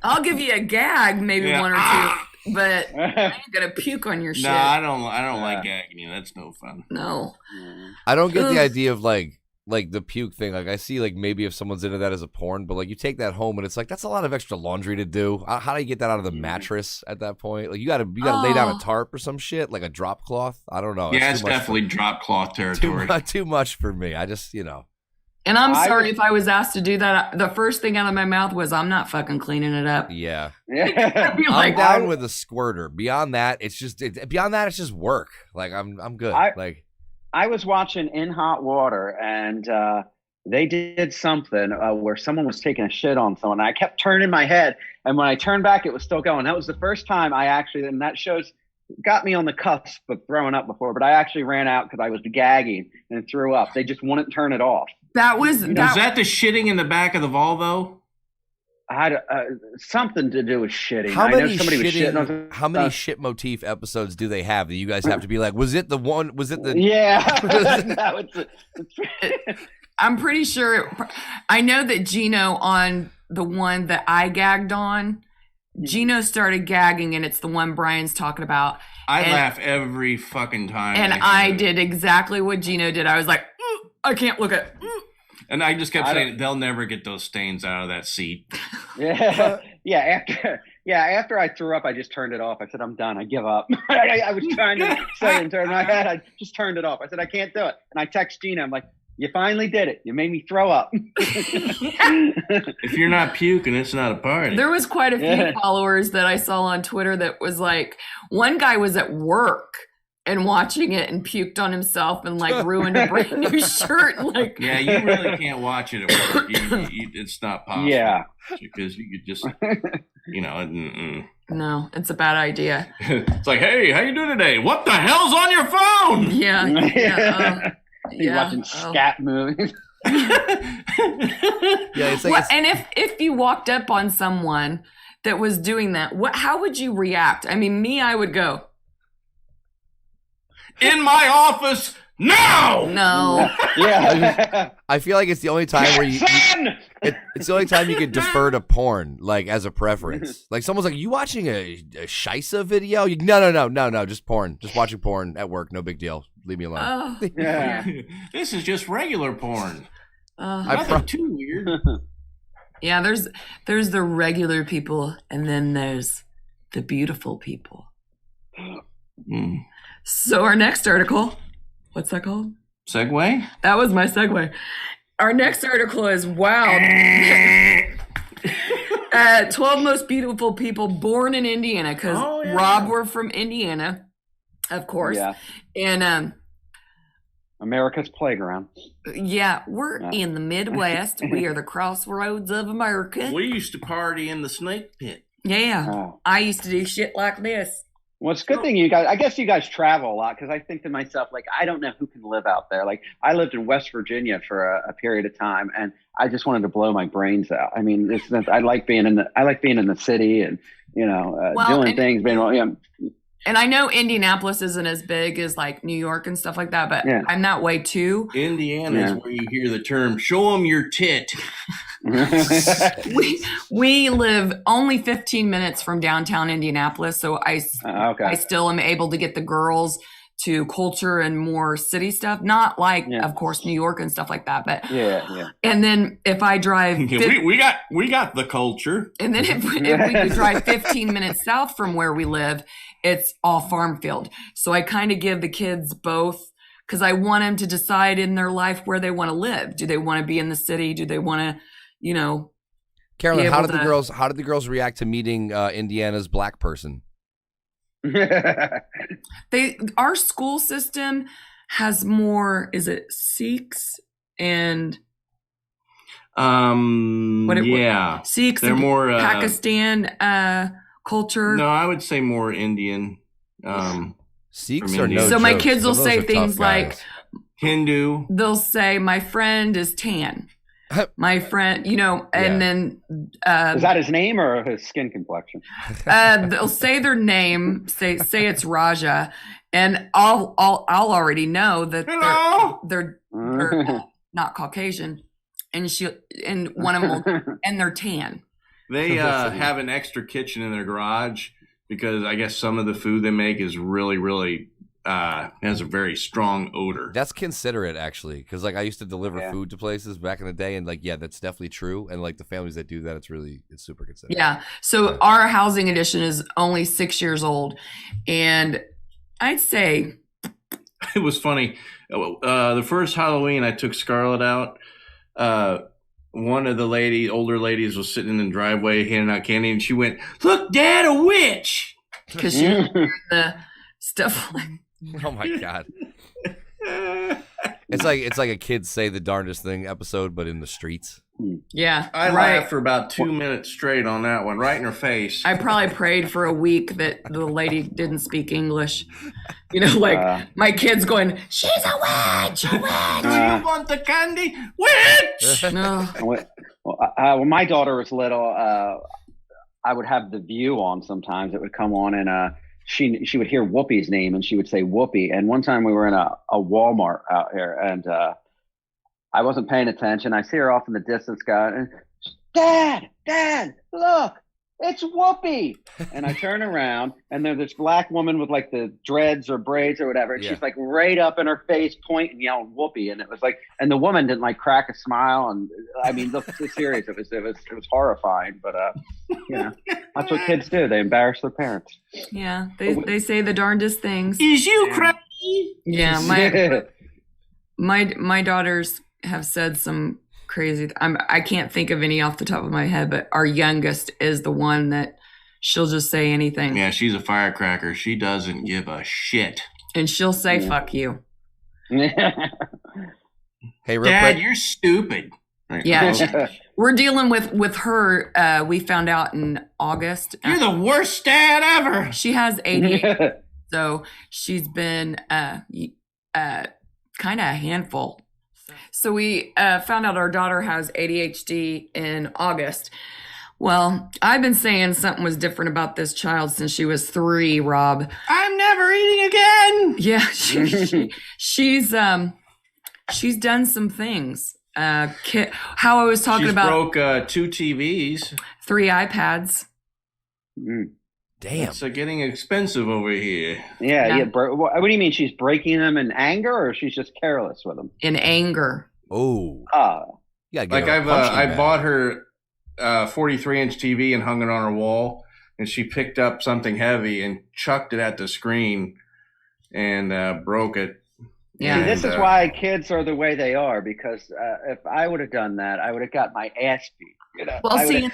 I'll give you a gag, maybe Yeah. one or two, but I ain't gonna puke on your shit. No, I don't like gagging you. That's no fun. No. I don't get the Ugh. idea of like the puke thing. Like I see like maybe if someone's into that as a porn, but like you take that home and it's like that's a lot of extra laundry to do. How do you get that out of the mattress at that point? Like you gotta lay down a tarp or some shit, like a drop cloth. I don't know. Yeah, it's too much definitely drop cloth territory. too much for me. I just And I'm sorry if I was asked to do that. The first thing out of my mouth was, I'm not fucking cleaning it up. yeah. I'd be I'm like, down with a squirter. Beyond that, it's just work. Like I'm good. I was watching In Hot Water, and they did something where someone was taking a shit on someone. I kept turning my head, and when I turned back, it was still going. That was the first time and that got me on the cusp of throwing up before, but I actually ran out because I was gagging and threw up. They just wouldn't turn it off. Was that the shitting in the back of the Volvo? I had something to do with shitting. How I know many somebody was shitting on how many shit motif episodes do they have that you guys have to be like, was it the one? Was it the? Yeah. No, I'm pretty sure. I know that Gino, on the one that I gagged on, Gino started gagging, and it's the one Brian's talking about. I laugh every fucking time. And I did exactly what Gino did. I was like, I can't look at. And I just kept saying, they'll never get those stains out of that seat. Yeah. After I threw up, I just turned it off. I said, I'm done. I give up. I was trying to say and turn my head. I just turned it off. I said, I can't do it. And I text Gina. I'm like, you finally did it. You made me throw up. If you're not puking, it's not a party. There was quite a few followers that I saw on Twitter that was like, one guy was at work and watching it and puked on himself and like ruined a brand new shirt. Like, yeah, you really can't watch it at work. It's not possible. Yeah. Because you could just, no, it's a bad idea. It's like, hey, how you doing today? What the hell's on your phone? Yeah. You're watching scat movies. Yeah, it's like and if you walked up on someone that was doing that, how would you react? I mean, I would go, in my office now. no. Yeah. I feel like it's the only time where you it's the only time you could defer to porn, like as a preference. Like someone's like, "You watching a Shisa video?" No, just porn. Just watching porn at work. No big deal. Leave me alone. Oh, Yeah. This is just regular porn. I Nothing too weird. yeah. There's the regular people, and then there's the beautiful people. Mm. So our next article, what's that called? Segue? That was my segue. Our next article is, wow, 12 most beautiful people born in Indiana, because Rob, we're from Indiana. of course. Yeah. And America's playground. yeah, we're in the Midwest. We are the crossroads of America. We used to party in the snake pit. Yeah, Oh. I used to do shit like this. Well, it's a good thing you guys, I guess you guys travel a lot, because I think to myself, like, I don't know who can live out there. Like, I lived in West Virginia for a period of time, and I just wanted to blow my brains out. I mean, I like being in the city and, doing things. And I know Indianapolis isn't as big as like New York and stuff like that, but Yeah. I'm that way too. Indiana is where you hear the term "show 'em your tit." We live only 15 minutes from downtown Indianapolis, so I still am able to get the girls to culture and more city stuff. Not like, of course, New York and stuff like that, but yeah. And then if I drive, we got the culture. And then if we could drive 15 minutes south from where we live, it's all farm field. So I kind of give the kids both, because I want them to decide in their life where they want to live. Do they want to be in the city? Do they want to, Carolyn, how did the girls react to meeting Indiana's black person? Our school system has more, is it Sikhs and Sikhs? They're more Pakistan culture. No, I would say more Indian. Sikhs are no So my jokes. kids will Those say are things tough like guys. They'll say, my friend is tan. My friend, and then is that his name or his skin complexion? They'll say their name, say it's Raja, and I'll already know that they're not Caucasian, and one of them and they're tan. They have an extra kitchen in their garage because I guess some of the food they make is really, really has a very strong odor. That's considerate, actually, because like I used to deliver food to places back in the day, and like that's definitely true. And like the families that do that, it's super considerate. Yeah. So our housing edition is only 6 years old, and I'd say it was funny. The first Halloween, I took Scarlett out. One of the older ladies was sitting in the driveway handing out candy, and she went, "Look, Dad, a witch!" Because she was hearing the stuff like. Oh my God. It's like a kids say the darndest thing episode, but in the streets. Yeah. I laughed for about 2 minutes straight on that one, right in her face. I probably prayed for a week that the lady didn't speak English. My kids going, "She's a witch, a witch." Do you want the candy? Witch! No. When my daughter was little, I would have The View on sometimes. It would come on, and she would hear Whoopi's name, and she would say Whoopi. And one time we were in a Walmart out here, and I wasn't paying attention. I see her off in the distance, going, Dad, look, it's Whoopi. And I turn around, and there's this black woman with like the dreads or braids or whatever. And she's like right up in her face, pointing, yelling Whoopi. And it was like, and the woman didn't like crack a smile. And I mean, look, it's serious. It was horrifying. But that's what kids do. They embarrass their parents. Yeah, they say the darndest things. Is you crazy? Yeah, my daughters have said some crazy. I can't think of any off the top of my head, but our youngest is the one that she'll just say anything. Yeah, she's a firecracker. She doesn't give a shit. And she'll say, "Fuck you." Hey, real Dad, quick. you're stupid. Yeah, we're dealing with her. We found out in August. You're the worst dad ever. She has ADHD, so she's been kind of a handful. So we found out our daughter has ADHD in August. Well, I've been saying something was different about this child since she was 3, Rob. I'm never eating again. Yeah, she's done some things. How I was talking She's about broke 2 TVs, 3 iPads. Damn. It's getting expensive over here. Yeah. What do you mean? She's breaking them in anger, or she's just careless with them? In anger. Oh. Yeah. Like I bought her 43-inch TV and hung it on her wall, and she picked up something heavy and chucked it at the screen and broke it. Yeah. See, this is why kids are the way they are, because if I would have done that, I would have got my ass beat. Well, see,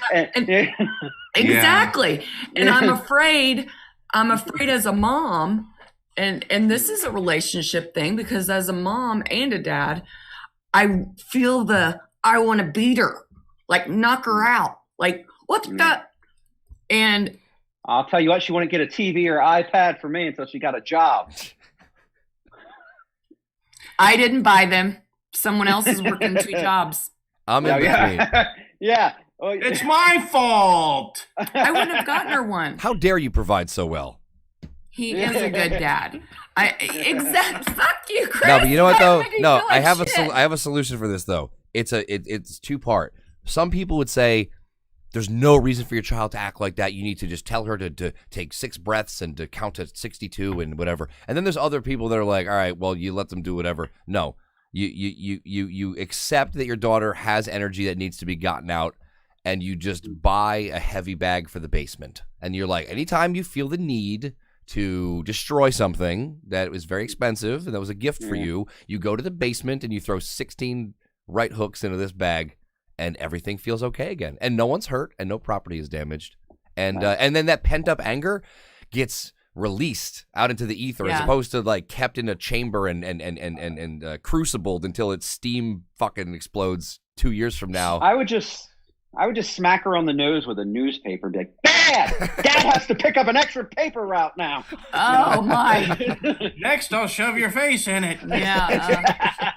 exactly. And I'm afraid as a mom and this is a relationship thing, because as a mom and a dad, I feel I want to beat her, like knock her out, like what's that? And I'll tell you what, she wouldn't get a TV or iPad for me until she got a job. I didn't buy them. Someone else is working 2 jobs. I'm in between. Yeah. Oh, It's my fault. I wouldn't have gotten her one. How dare you provide so well? He is a good dad. Fuck you, Chris. No, but you know what though? That makes me No, feel I like have shit. I have a solution for this though. It's 2-part. Some people would say there's no reason for your child to act like that. You need to just tell her to take 6 breaths and to count to 62 and whatever. And then there's other people that are like, all right, well, you let them do whatever. No, you accept that your daughter has energy that needs to be gotten out, and you just buy a heavy bag for the basement. And you're like, anytime you feel the need to destroy something that was very expensive and that was a gift for you, you go to the basement and you throw 16 right hooks into this bag, and everything feels okay again, and no one's hurt and no property is damaged, and then that pent up anger gets released out into the ether, as opposed to like kept in a chamber and crucibled until its steam fucking explodes 2 years from now. I would just smack her on the nose with a newspaper and be like, Dad has to pick up an extra paper route now. Oh my. Next, I'll shove your face in it. Yeah.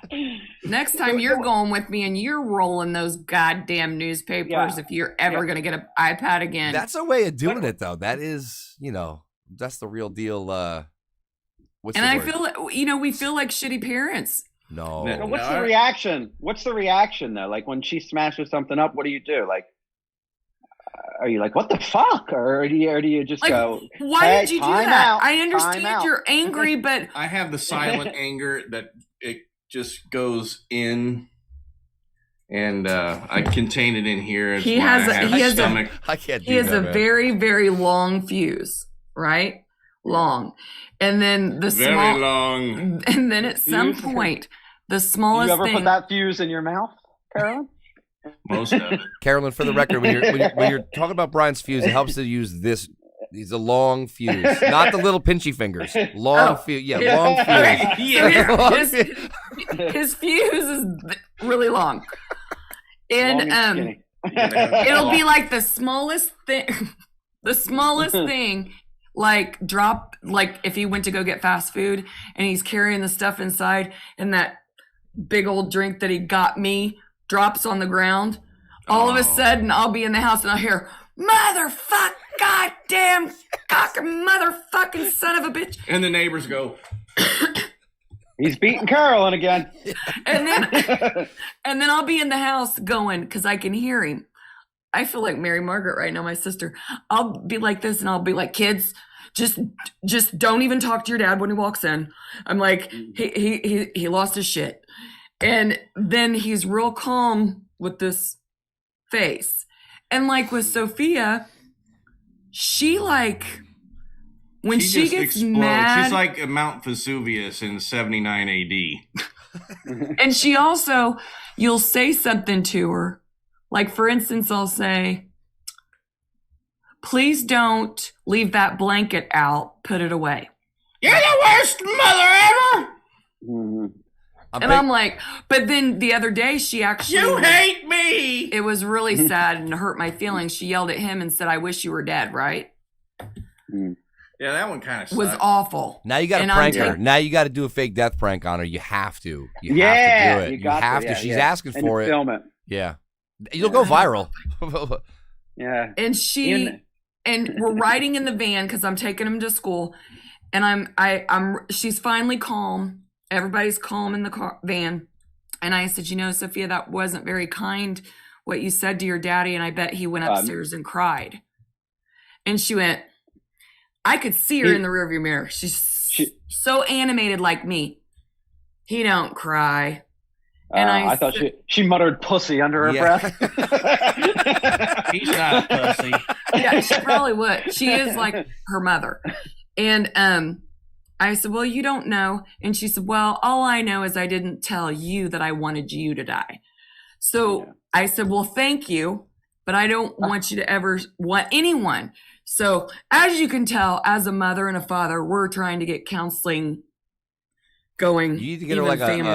Next time you're going with me and you're rolling those goddamn newspapers if you're ever going to get an iPad again. That's a way of doing it, though. That is, that's the real deal. I feel like, we feel like shitty parents. No. What's the reaction? What's the reaction, though? Like, when she smashes something up, what do you do? Like, are you like, what the fuck? Or do you just like, go, why did you do that? Out, I understand you're angry, but I have the silent anger that it just goes in, and I contain it in here. It's he I has a very, very long fuse, right? Long. And then very long. And then at some point, the smallest thing. You ever thing. put that fuse in your mouth, Carolyn? Most of it. Carolyn, for the record, when you're talking about Brian's fuse, it helps to use this. He's a long fuse, not the little pinchy fingers. Long fuse, long fuse. Okay. His fuse is really long, and it'll be like the smallest thing. The smallest thing, like if he went to go get fast food and he's carrying the stuff inside, and that big old drink that he got me drops on the ground. All of a sudden, I'll be in the house and I'll hear, motherfuck, goddamn, motherfucking son of a bitch. And the neighbors go, he's beating Carolyn again. And then I'll be in the house going, because I can hear him. I feel like Mary Margaret right now, my sister. I'll be like this, and I'll be like, kids, just don't even talk to your dad when he walks in. I'm like, he lost his shit. And then he's real calm with this face. And like with Sophia, she like, when she gets mad. She's like Mount Vesuvius in 79 AD. And she also, you'll say something to her. Like, for instance, I'll say, please don't leave that blanket out. Put it away. You're the worst mother ever. Mm-hmm. I'm like, but then the other day she actually. You hate me. It was really sad and hurt my feelings. She yelled at him and said, I wish you were dead, right? Yeah, that one kind of was awful. Now you got to prank her. Now you got to do a fake death prank on her. You have to. You have to do it. You have to. She's asking for it. Film it. Yeah. You'll go viral. Yeah. And we're riding in the van because I'm taking him to school, and she's finally calm. Everybody's calm in the van. And I said, Sophia, that wasn't very kind what you said to your daddy. And I bet he went upstairs and cried. And she went, I could see her in the rearview mirror. She's so animated like me. He don't cry. And I thought she muttered pussy under her breath. He's not a pussy. Yeah, she probably would. She is like her mother. And I said, well, you don't know. And she said, well, all I know is I didn't tell you that I wanted you to die. So I said, well, thank you, but I don't want you to ever want anyone. So as you can tell, as a mother and a father, we're trying to get counseling going. You need to get her like an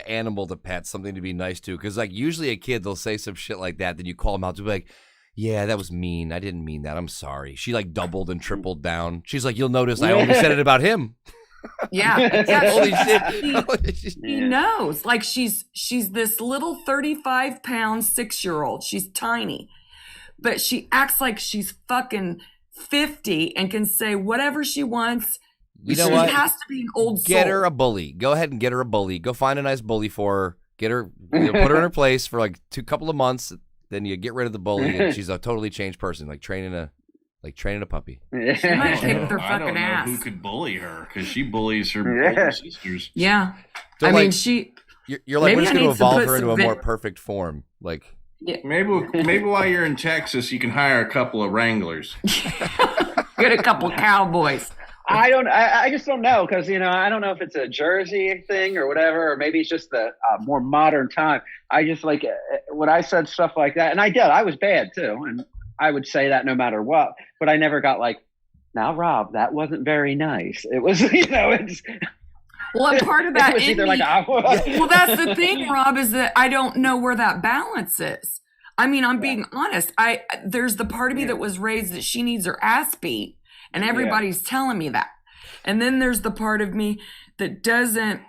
animal to pet, something to be nice to, because like usually a kid they'll say some shit like that, then you call them out to be like, yeah, that was mean. I didn't mean that. I'm sorry. She like doubled and tripled down. She's like, you'll notice I only said it about him. Yeah. Holy shit. She knows. Like she's this little 35-pound 6-year-old. She's tiny. But she acts like she's fucking 50 and can say whatever she wants. You know what? She has to be an old soul. Get her a bully. Go ahead and get her a bully. Go find a nice bully for her. Get her, put her in her place for like couple of months. Then you get rid of the bully, and she's a totally changed person, like training a puppy. She might kick their I fucking don't know ass. who could bully her because she bullies her older sisters. Yeah. So, I like, mean, she. You're like, we're Maybe just I going to need to evolve put her into a some more perfect form. Like, Maybe while you're in Texas, you can hire a couple of wranglers. Get a couple cowboys. I just don't know because I don't know if it's a Jersey thing or whatever, or maybe it's just the more modern time. I just like when I said stuff like that, and I was bad too, and I would say that no matter what. But I never got like, now Rob, that wasn't very nice. It was, it's. Well, and part of that it was either like, well, that's the thing, Rob, is that I don't know where that balance is. I mean, I'm being honest. There's the part of me that was raised that she needs her ass beat, and everybody's telling me that. And then there's the part of me that doesn't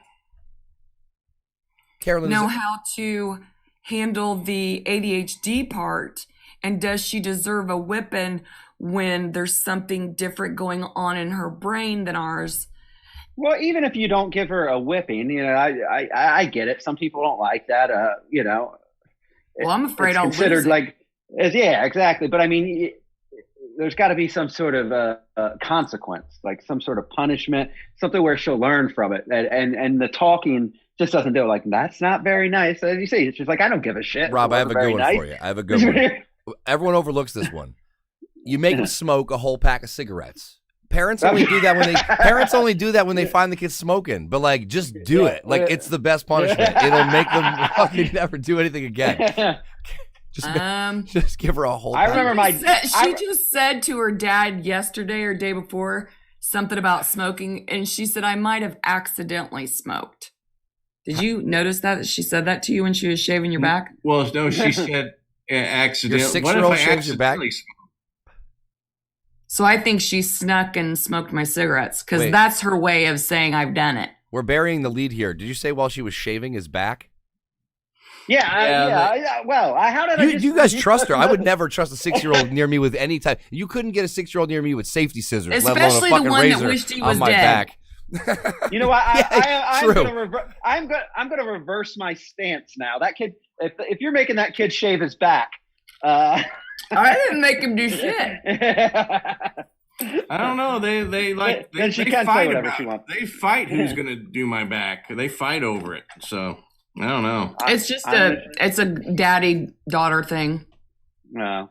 know how to handle the ADHD part. And does she deserve a whipping when there's something different going on in her brain than ours? Well, even if you don't give her a whipping, I get it. Some people don't like that. Well, I'm afraid I'll considered lose it. Yeah, exactly. But I mean, there's got to be some sort of consequence, like some sort of punishment, something where she'll learn from it. And the talking just doesn't do it. Like, that's not very nice. As you see, it's just like, I don't give a shit. Rob, I have a good one for you. I have a good one. Everyone overlooks this one. You make them smoke a whole pack of cigarettes. Parents only do that when they find the kids smoking. But like, just do it. Like, it's the best punishment. It'll make them fucking never do anything again. Just give her a whole. I remember she just said to her dad yesterday or day before something about smoking, and she said, I might have accidentally smoked. Did you notice that she said that to you when she was shaving your back? Well, no, she said accidentally. Your 6-year-old shaves your back. So I think she snuck and smoked my cigarettes because that's her way of saying I've done it. We're burying the lead here. Did you say while she was shaving his back? Well, how did you guys trust her? I would never trust a 6-year-old near me with any type. You couldn't get a 6-year-old near me with safety scissors, especially let alone a fucking the one razor that wished he on was my dead. back. You know what? True. I'm gonna reverse my stance now. That kid, if you're making that kid shave his back, I didn't make him do shit. I don't know. They fight about it. They fight who's gonna do my back. They fight over it. So I don't know. It's just it's a daddy-daughter thing. No,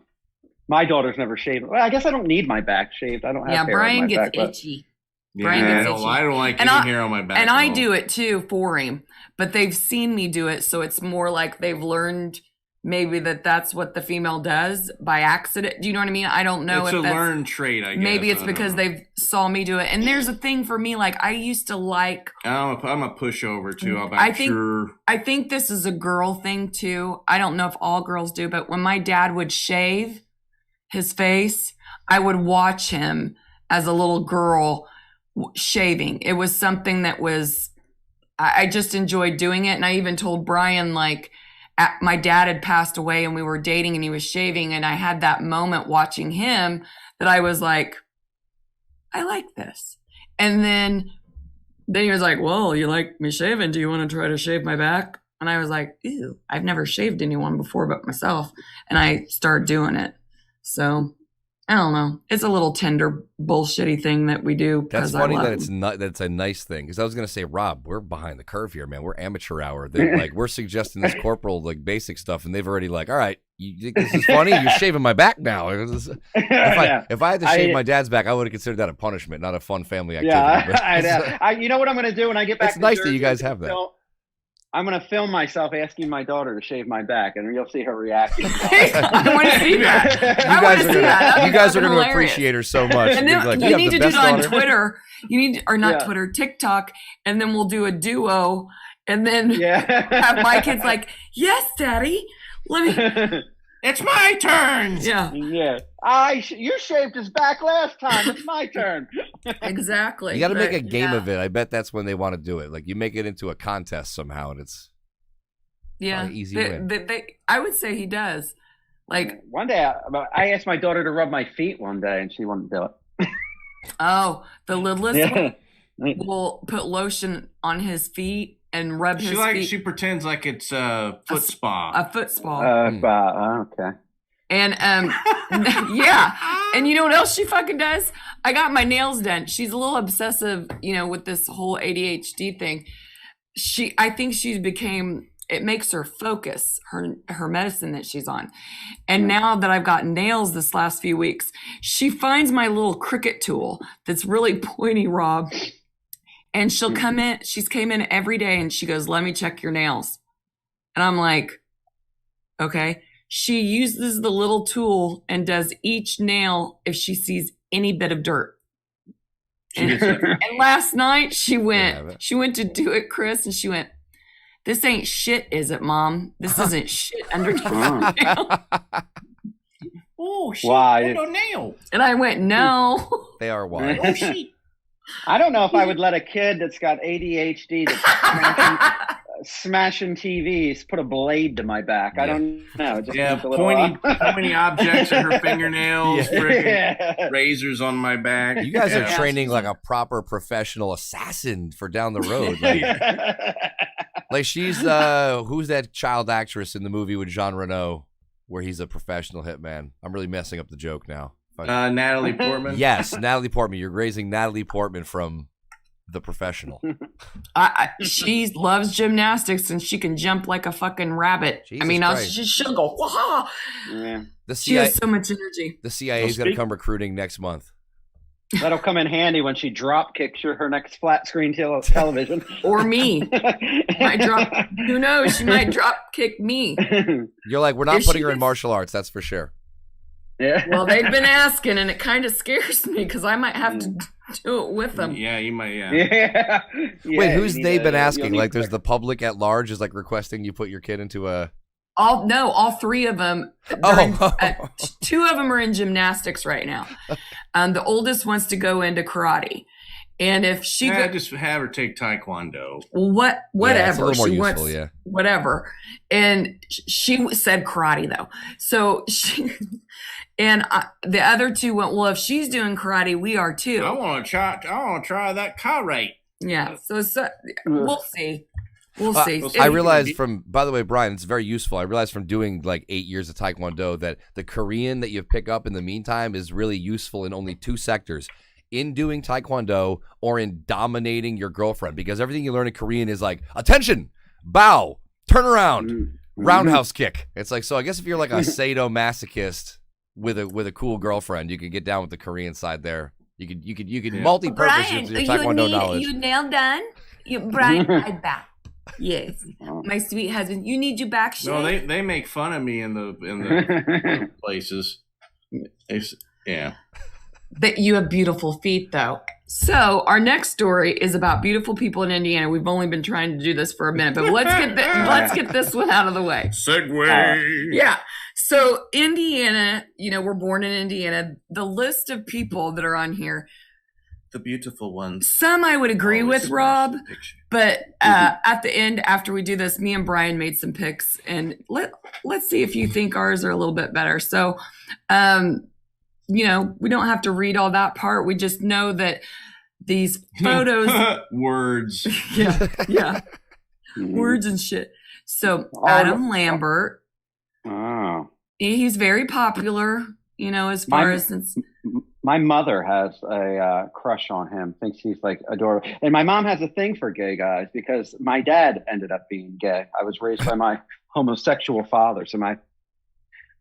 my daughter's never shaved. Well, I guess I don't need my back shaved. I don't have hair Brian on my gets back, itchy. Yeah, I don't like any hair on my back. And I do it too for him, but they've seen me do it, so it's more like they've learned maybe that's what the female does by accident. Do you know what I mean? I don't know if that's a learned trait, I guess. Maybe it's because they've saw me do it. And there's a thing for me, like I used to like. I'm a pushover too. I think this is a girl thing too. I don't know if all girls do, but when my dad would shave his face, I would watch him as a little girl shaving. It was something that was, I just enjoyed doing it. And I even told Brian, like, my dad had passed away and we were dating and he was shaving, and I had that moment watching him that I was like, I like this. And then he was like, well, you like me shaving, do you want to try to shave my back? And I was like, ew, I've never shaved anyone before but myself. And I started doing it. So I don't know. It's a little tender bullshitty thing that we do. That's funny that it's not. That's a nice thing, because I was gonna say, Rob, we're behind the curve here, man. We're amateur hour. Like, we're suggesting this corporal like basic stuff, and they've already like, all right, you think this is funny? You're shaving my back now. If I had to shave my dad's back, I would have considered that a punishment, not a fun family activity. Yeah, you know what I'm gonna do when I get back? It's nice that you guys have that. I'm gonna film myself asking my daughter to shave my back, and you'll see her reaction. I want to see that. You guys are going to appreciate her so much. And then Like, you need to do it on daughter. Twitter. You need, or not Twitter, TikTok, and then we'll do a duo, and then have my kids like, yes, Daddy, let me. It's my turn. Yeah. Yeah. You shaved his back last time. It's my turn. Exactly. You got to make a game of it. I bet that's when they want to do it. Like you make it into a contest somehow, and it's easy win. I would say he does. Like one day, I asked my daughter to rub my feet one day, and she wouldn't do it. Oh, the lidless one will put lotion on his feet and rub his feet. She pretends like it's a foot spa. A foot spa. Okay. And yeah. And you know what else she fucking does? I got my nails done. She's a little obsessive, with this whole ADHD thing. I think she's became, it makes her focus her medicine that she's on. And now that I've got nails this last few weeks, she finds my little Cricut tool that's really pointy, Rob. And she'll come in, she's came in every day and she goes, let me check your nails. And I'm like, okay. She uses the little tool and does each nail if she sees any bit of dirt. And last night she went to do it, Chris, and she went, this ain't shit, is it, Mom? This isn't shit underneath the nail. Oh, shit, why? No nail. And I went, no. They are wild. Oh, shit. I don't know if I would let a kid that's got ADHD that's smashing TVs put a blade to my back. I don't know. It just pointy objects in her fingernails, razors on my back. You guys are training like a proper professional assassin for down the road. Like she's who's that child actress in the movie with Jean Reno where he's a professional hitman? I'm really messing up the joke now. Natalie Portman. Yes, Natalie Portman. You're raising Natalie Portman from The Professional. She loves gymnastics and she can jump like a fucking rabbit. Jesus she'll go, wah! Yeah. She has so much energy. The CIA's going to come recruiting next month. That'll come in handy when she drop kicks her next flat screen television. Or me. Who knows? She might drop kick me. You're like, we're not putting her in martial arts, that's for sure. Yeah. Well, they've been asking, and it kind of scares me because I might have to do it with them. Yeah, you might. Yeah. Wait, who's they've been asking? Like, there's the public at large is like requesting you put your kid into a. All three of them. Two of them are in gymnastics right now. The oldest wants to go into karate, and if she just have her take taekwondo. Whatever. Yeah, it's a little more she useful, wants, whatever. And she said karate though, so she. And the other two went, well, if she's doing karate, we are too. I want to try that karate. Yeah. So we'll see. We'll see. I realized by the way, Brian, it's very useful. I realized from doing like 8 years of Taekwondo that the Korean that you pick up in the meantime is really useful in only two sectors. In doing Taekwondo or in dominating your girlfriend. Because everything you learn in Korean is like, attention, bow, turn around, roundhouse kick. It's like, so I guess if you're like a sadomasochist with a cool girlfriend, you could get down with the Korean side there. You could multi-purpose your Taekwondo knowledge. You nail done? Brian, I back. Yes, my sweet husband. You need your back shaved. No, they make fun of me in the places. Yeah. That you have beautiful feet, though. So our next story is about beautiful people in Indiana. We've only been trying to do this for a minute, but let's get this one out of the way. Segway. Yeah. So Indiana, we're born in Indiana. The list of people that are on here, the beautiful ones. Some I would agree with, Rob, but at the end, after we do this, me and Brian made some picks, and let's see if you think ours are a little bit better. So, we don't have to read all that part. We just know that these photos, words, yeah, words and shit. So Adam Lambert, he's very popular. As far as since. My mother has a crush on him, thinks he's like adorable. And my mom has a thing for gay guys because my dad ended up being gay. I was raised by my homosexual father. So my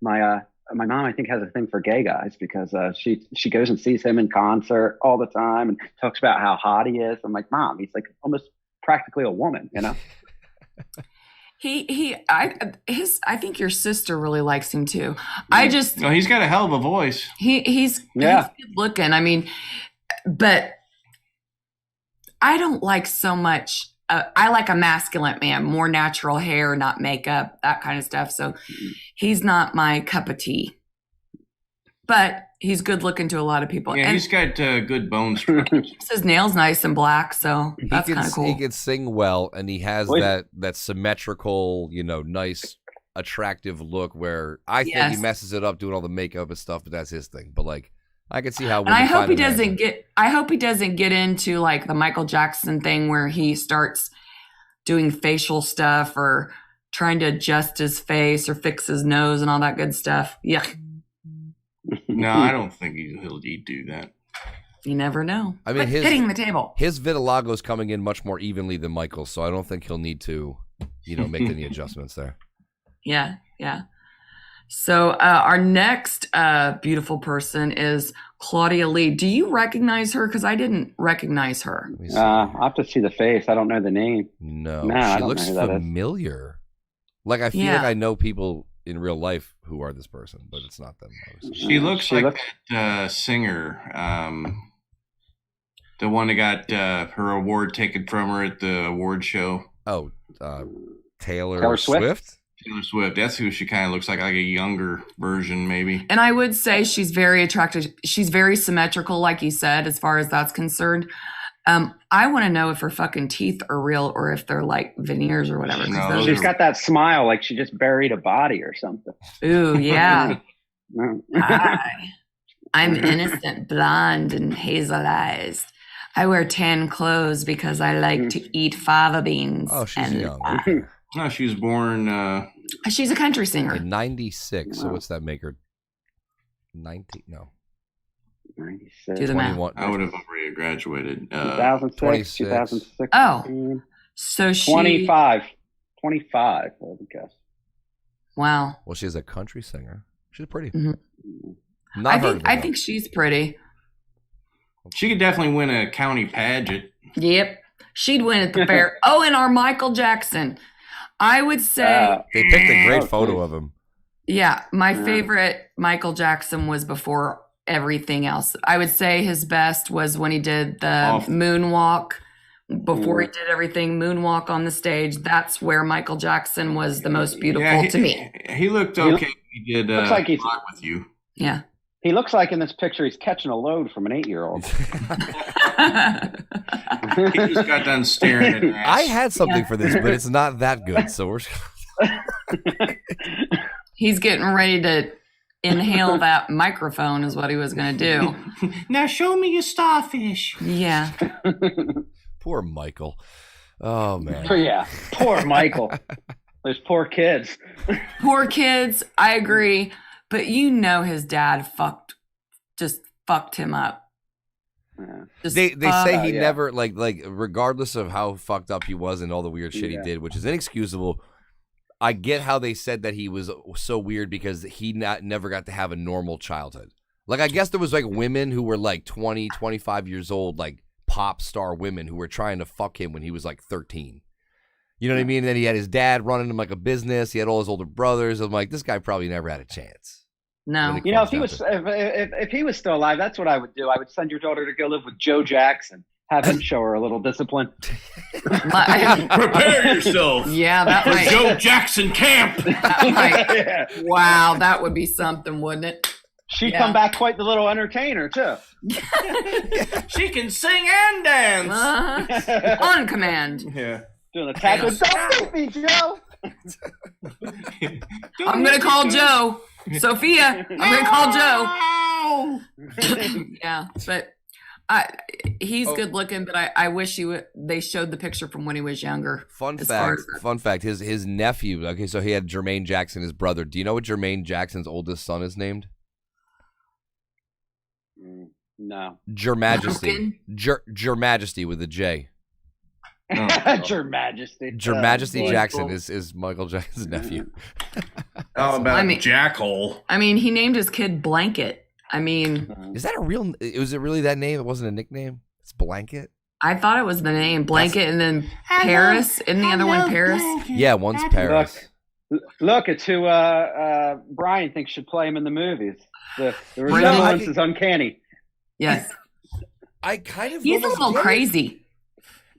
mom, I think, has a thing for gay guys because she goes and sees him in concert all the time and talks about how hot he is. I'm like, Mom, he's like almost practically a woman, I think your sister really likes him too. I just No, he's got a hell of a voice. he's good looking. I mean, but I don't like so much. I like a masculine man, more natural hair, not makeup, that kind of stuff. So he's not my cup of tea. But he's good looking to a lot of people. Yeah, and he's got good bone structure. his nails nice and black, so that's kind of cool. He can sing well, and he has that symmetrical, nice, attractive look. Where I think he messes it up doing all the makeup and stuff, but that's his thing. But like, I can see how. And I hope he doesn't get into like the Michael Jackson thing where he starts doing facial stuff or trying to adjust his face or fix his nose and all that good stuff. Yeah. No, I don't think he'll do that. You never know. I mean, hitting the table. His vitiligo's coming in much more evenly than Michael's, so I don't think he'll need to, make any adjustments there. Yeah. So our next beautiful person is Claudia Lee. Do you recognize her? Because I didn't recognize her. I'll have to see the face. I don't know the name. No, I she don't looks know who that is. familiar. Like I feel like I know people in real life who are this person, but it's not them. She looks like that singer, the one that got her award taken from her at the award show. Oh, Taylor Swift? Taylor Swift. That's who she kind of looks like a younger version, maybe. And I would say she's very attractive. She's very symmetrical, like you said, as far as that's concerned. I want to know if her fucking teeth are real or if they're like veneers or whatever. No, she's got that smile like she just buried a body or something. Ooh, yeah. I'm innocent, blonde, and hazel eyes. I wear tan clothes because I like to eat fava beans. Oh, she's young. No, she was born. She's a country singer. In 96. So what's that make her? 19? No. 96. Do the math. I would have already graduated. 2006, 2006. Oh, so she 25. 25, I would guess. Wow. Well, she's a country singer. She's pretty. Mm-hmm. I think she's pretty. She could definitely win a county pageant. Yep. She'd win at the fair. Oh, and our Michael Jackson. I would say they picked a great photo of him. Yeah, my favorite Michael Jackson was before everything else. I would say his best was when he did the moonwalk. Before he did everything, moonwalk on the stage. That's where Michael Jackson was the most beautiful to me. He looked okay. He did looks like he's Rock With You. Yeah. He looks like in this picture he's catching a load from an 8-year-old. He just got done staring at ass. I had something for this, but it's not that good. So we're. He's getting ready to inhale that microphone is what he was going to do. Now show me your starfish. Yeah. Poor Michael. Oh, man. Poor Michael. Those poor kids. Poor kids. I agree. But his dad just fucked him up. Yeah. They say he never, like regardless of how fucked up he was and all the weird shit he did, which is inexcusable. I get how they said that he was so weird because he never got to have a normal childhood. Like, I guess there was like women who were like 20, 25 years old, like pop star women who were trying to fuck him when he was like 13. You know what I mean? And then he had his dad running him like a business. He had all his older brothers. I'm like, this guy probably never had a chance. No. If he was still alive, that's what I would do. I would send your daughter to go live with Joe Jackson. Have him show her a little discipline. Prepare yourself. Yeah, that for might. Joe Jackson camp. Wow, that would be something, wouldn't it? She'd come back quite the little entertainer too. She can sing and dance on command. Yeah, doing a tap. Don't beat me, Joe. I'm gonna call Joe. Sophia, I'm gonna call Joe. Yeah, but he's good looking, but I wish they showed the picture from when he was younger. Fun fact, his nephew, okay, so he had Jermaine Jackson, his brother. Do you know what Jermaine Jackson's oldest son is named? No. Your Majesty. Your Majesty with a J. Your Majesty. Your Majesty Jackson is Michael Jackson's nephew. How about Jackhole? I mean, he named his kid Blanket. I mean, is that was it really that name? It wasn't a nickname. It's Blanket. I thought it was the name Blanket, and then Paris. Isn't the other one Paris? Yeah, one's Paris. Look, it's who Brian thinks should play him in the movies. The Really? resemblance is uncanny. Yes. I kind of He's a almost little get it. crazy.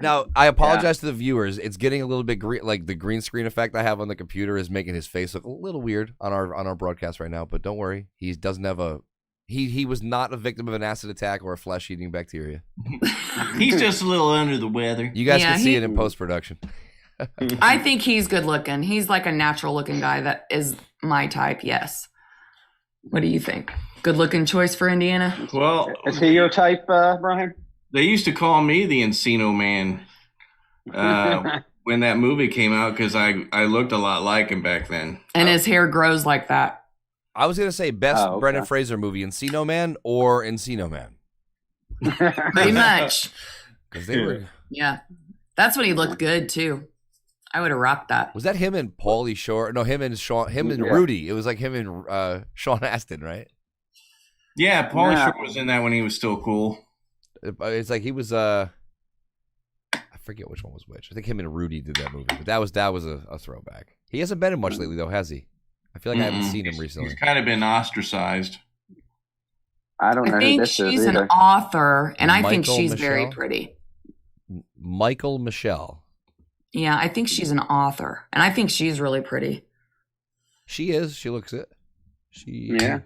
Now, I apologize to the viewers. It's getting a little bit green, like the green screen effect I have on the computer is making his face look a little weird on our broadcast right now. But don't worry, he doesn't have a he was not a victim of an acid attack or a flesh-eating bacteria. He's just a little under the weather. You guys Yeah, can see it in post-production. I think he's good looking. He's like a natural looking guy that is my type. Yes. What do you think? Good looking choice for Indiana? Well, Is he your type, Brian? they used to call me the Encino Man when that movie came out because I looked a lot like him back then. And his hair grows like that. I was gonna say best Oh, okay. Brendan Fraser movie, Encino Man or Encino Man, Pretty much. because they were. Yeah. That's when he looked good too. I would have rocked that. Was that him and Paulie Shore? No, him and Yeah. Rudy. It was like him and Sean Astin, right? Yeah, Pauly Yeah. Shore was in that when he was still cool. It's like he was. I forget which one was which. I think him and Rudy did that movie, but that was a throwback. He hasn't been in much lately, though, has he? I feel like I haven't seen him recently. He's kind of been ostracized. I don't know I who think this is she's an either. author, and I think Michael she's very Michelle? pretty. Michael Michelle. Yeah, I think she's an author, and I think she's really pretty. She is. She looks it. She Yeah.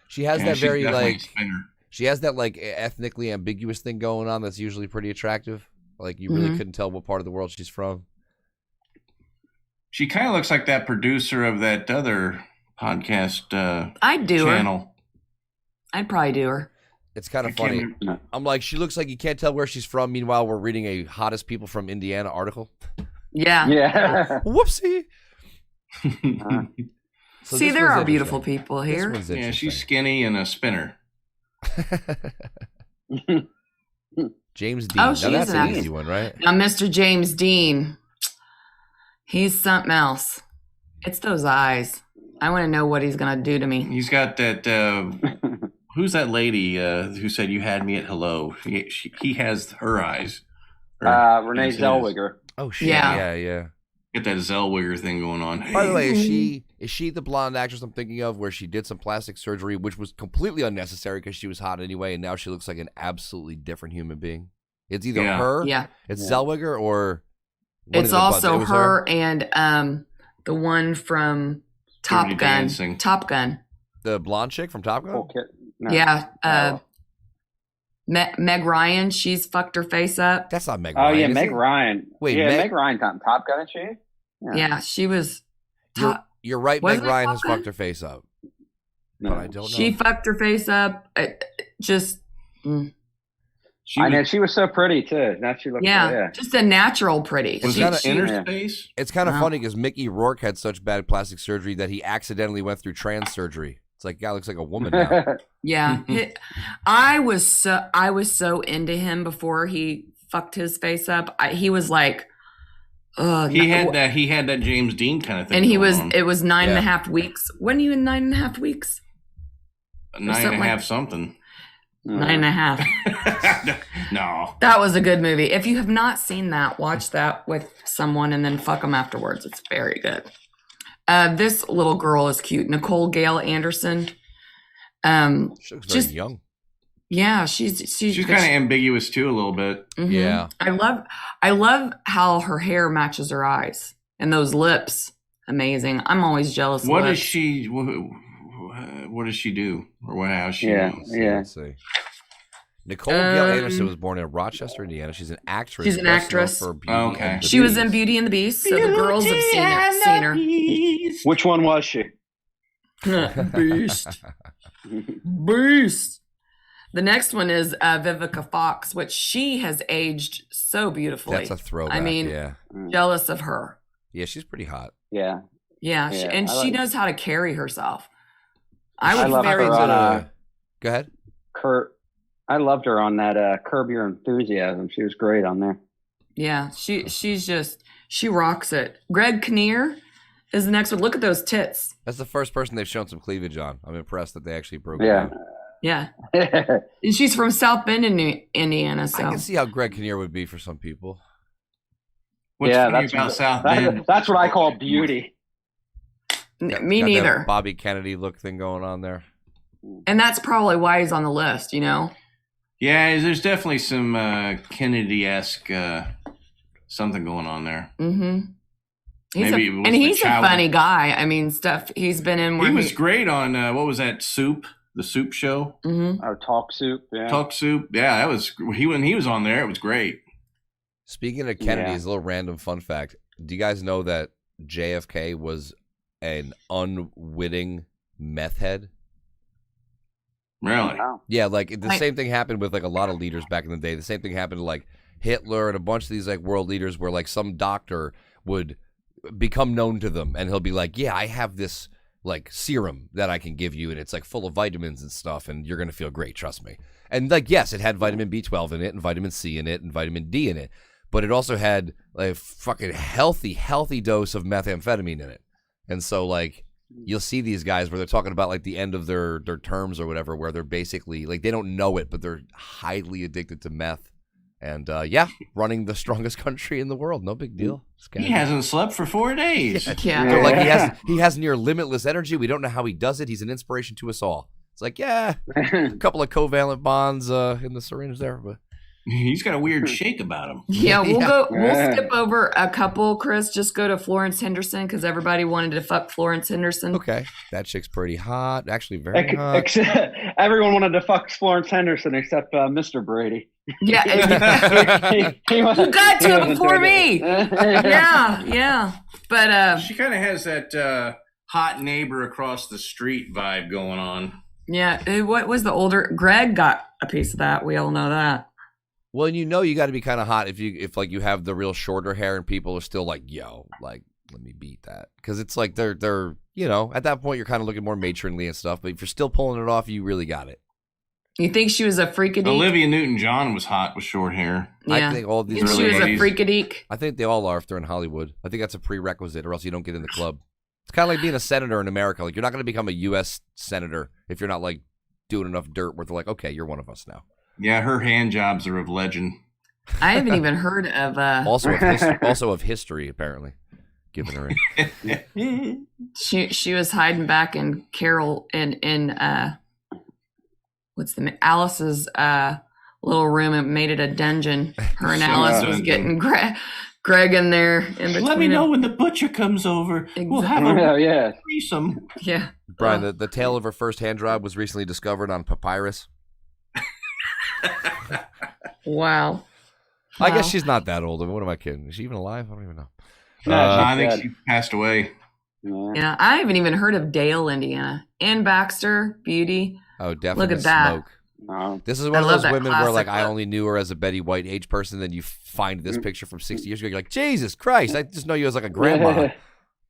She has Yeah, that she's very definitely a like. spinner. She has that like ethnically ambiguous thing going on that's usually pretty attractive. Like you really Mhm. couldn't tell what part of the world she's from. She kind of looks like that producer of that other podcast I'd do her. channel. I'd probably do her. It's kind I of can't funny. remember. I'm like, she looks like you can't tell where she's from. Meanwhile, we're reading a hottest people from Indiana article. Yeah. Yeah. Whoopsie. So See, this there one's are beautiful interesting. people This here. one's Yeah, interesting. she's skinny and a spinner. James Dean. Oh, Now she is that's an an actress. easy one, right? Now, Mr. James Dean, he's something else. It's those eyes. I want to know what he's going to do to me. He's got that. Who's that lady who said you had me at hello? He has her eyes. Renee He's his. Zellweger. Oh shit. Yeah. Yeah. Get that Zellweger thing going on. By the way, is she the blonde actress I'm thinking of where she did some plastic surgery, which was completely unnecessary because she was hot anyway, and now she looks like an absolutely different human being? It's either Yeah. her, Yeah. it's Yeah. Zellweger, or one of It's the buds. also It was her and the one from Top Dirty Gun. Dancing. Top Gun. the blonde chick from Top Gun. Okay. No. Yeah. Oh. Meg Ryan, she's fucked her face up. That's not Meg Oh Ryan. yeah, is Meg it? Ryan. Wait, yeah, Meg- Meg Ryan's on Top Gun, isn't she? Yeah, she was You're, top. you're right. Wasn't Meg it Ryan Top has Gun? fucked her face up, No. but I don't know. She fucked her face up. Just, She I know was, she was so pretty too. Now she looks. yeah, just a natural pretty. was She- that she- an inner yeah. space? It's kind of Wow. funny because Mickey Rourke had such bad plastic surgery that he accidentally went through trans surgery. It's like, guy looks like a woman now. Yeah, I was so into him before he fucked his face up. He was like, He had that James Dean kind of thing. and he going was. on. It was 9.5 Yeah. weeks. When are you in 9.5 weeks? 9.5 something something. 9.5. No. That was a good movie. If you have not seen that, watch that with someone and then fuck them afterwards. It's very good. This little girl is cute. Nicole Gale Anderson. She looks very Just- young. Yeah, she's She's kind of ambiguous too, a little bit. Mhm. Yeah. I love how her hair matches her eyes and those lips. Amazing. I'm always jealous. What of does lips. she? What does she do, or how she? Yeah. does? Let's see. Nicole Gail Um, Anderson was born in Rochester, Indiana. She's an actress. She's an best known actress. For Beauty Okay. and the She was Beast. in Beauty and the Beast, so the girls have seen her. Which one was she? Beast. Beast. The next one is Vivica Fox, which she has aged so beautifully. That's a throwback. I mean, yeah, jealous of her. yeah, she's pretty hot. Yeah. Yeah, Yeah, and I she like- knows how to carry herself. I I would love very her on, Go ahead. I loved her on that Curb Your Enthusiasm. She was great on there. Yeah, she rocks it. Greg Kinnear is the next one. Look at those tits. That's the first person they've shown some cleavage on. I'm impressed that they actually broke it Yeah. down. Yeah. And she's from South Bend, Indiana. I So can see how Greg Kinnear would be for some people. What's Yeah, funny that's about South Bend? That's what I call beauty. me Got neither. that Bobby Kennedy look thing going on there. And that's probably why he's on the list, you know? Yeah, there's definitely some Kennedy-esque something going on there. Mm-hmm. Maybe it was and the he's a child- funny guy. I mean, stuff he's been in. Where He was great on what was that? Soup, the Soup Show. Mm-hmm. Oh, Talk Soup. Yeah. Talk Soup. Yeah, that was when he was on there. It was great. Speaking of Kennedy, Yeah. as a little random fun fact, do you guys know that JFK was an unwitting meth head? Really? Wow. Yeah, like the I- same thing happened with like a lot of leaders back in the day. The same thing happened to like Hitler and a bunch of these like world leaders where like some doctor would become known to them and he'll be like, yeah, I have this like serum that I can give you and it's like full of vitamins and stuff and you're going to feel great, trust me. And like, yes, it had vitamin B12 in it and vitamin C in it and vitamin D in it, but it also had like a fucking healthy dose of methamphetamine in it. And so like you'll see these guys where they're talking about like the end of their terms or whatever, where they're basically like they don't know it, but they're highly addicted to meth. And yeah, running the strongest country in the world, no big deal. He hasn't slept for 4 days. Yeah. They're like he has near limitless energy. We don't know how he does it. He's an inspiration to us all. It's like yeah, a couple of covalent bonds in the syringe there, but He's got a weird shake about him. Yeah, we'll Yeah. go. We'll skip over a couple, Chris. Just go to Florence Henderson because everybody wanted to fuck Florence Henderson. okay, that chick's pretty hot. Actually, very hot. Everyone wanted to fuck Florence Henderson except Mr. Brady. Yeah, He was- you got he to it wasn't before doing me. it. yeah. But She kind of has that hot neighbor across the street vibe going on. yeah, what was the older Greg got a piece of that? We all know that. Well, and you know you got to be kind of hot if like you have the real shorter hair and people are still like, yo, like let me beat that, because it's like they're you know at that point you're kind of looking more matronly and stuff, but if you're still pulling it off, you really got it. You think she was a freakadeek? Olivia Newton-John was hot with short hair. Yeah. I think all these You think she early was a 80s. freakadeek? I think they all are if they're in Hollywood. I think that's a prerequisite, or else you don't get in the club. It's kind of like being a senator in America. Like you're not going to become a U.S. senator if you're not like doing enough dirt where they're like, okay, you're one of us now. Yeah, her hand jobs are of legend. I haven't even heard of. Also of history, apparently. Giving her in. She was hiding back in Carol in what's the Alice's little room and made it a dungeon. Her and Alice was getting Greg in there. In Let me between know them. when the butcher comes over. We'll have Yeah, a yeah. threesome. Yeah. Brian, the tale of her first hand job was recently discovered on papyrus. Wow. I guess Wow. she's not that old. I mean, what am I kidding? Is she even alive? I don't even know. No, I she's think she passed away. Yeah. Yeah, I haven't even heard of Dale, Indiana. Ann Baxter, Beauty. Oh, definitely. Look at that. Smoke. No. This is I one of love those that women where, like, classic I look. only knew her as a Betty White age person. Then you find this picture from 60 years ago. You're like, Jesus Christ! I just know you as like a grandma.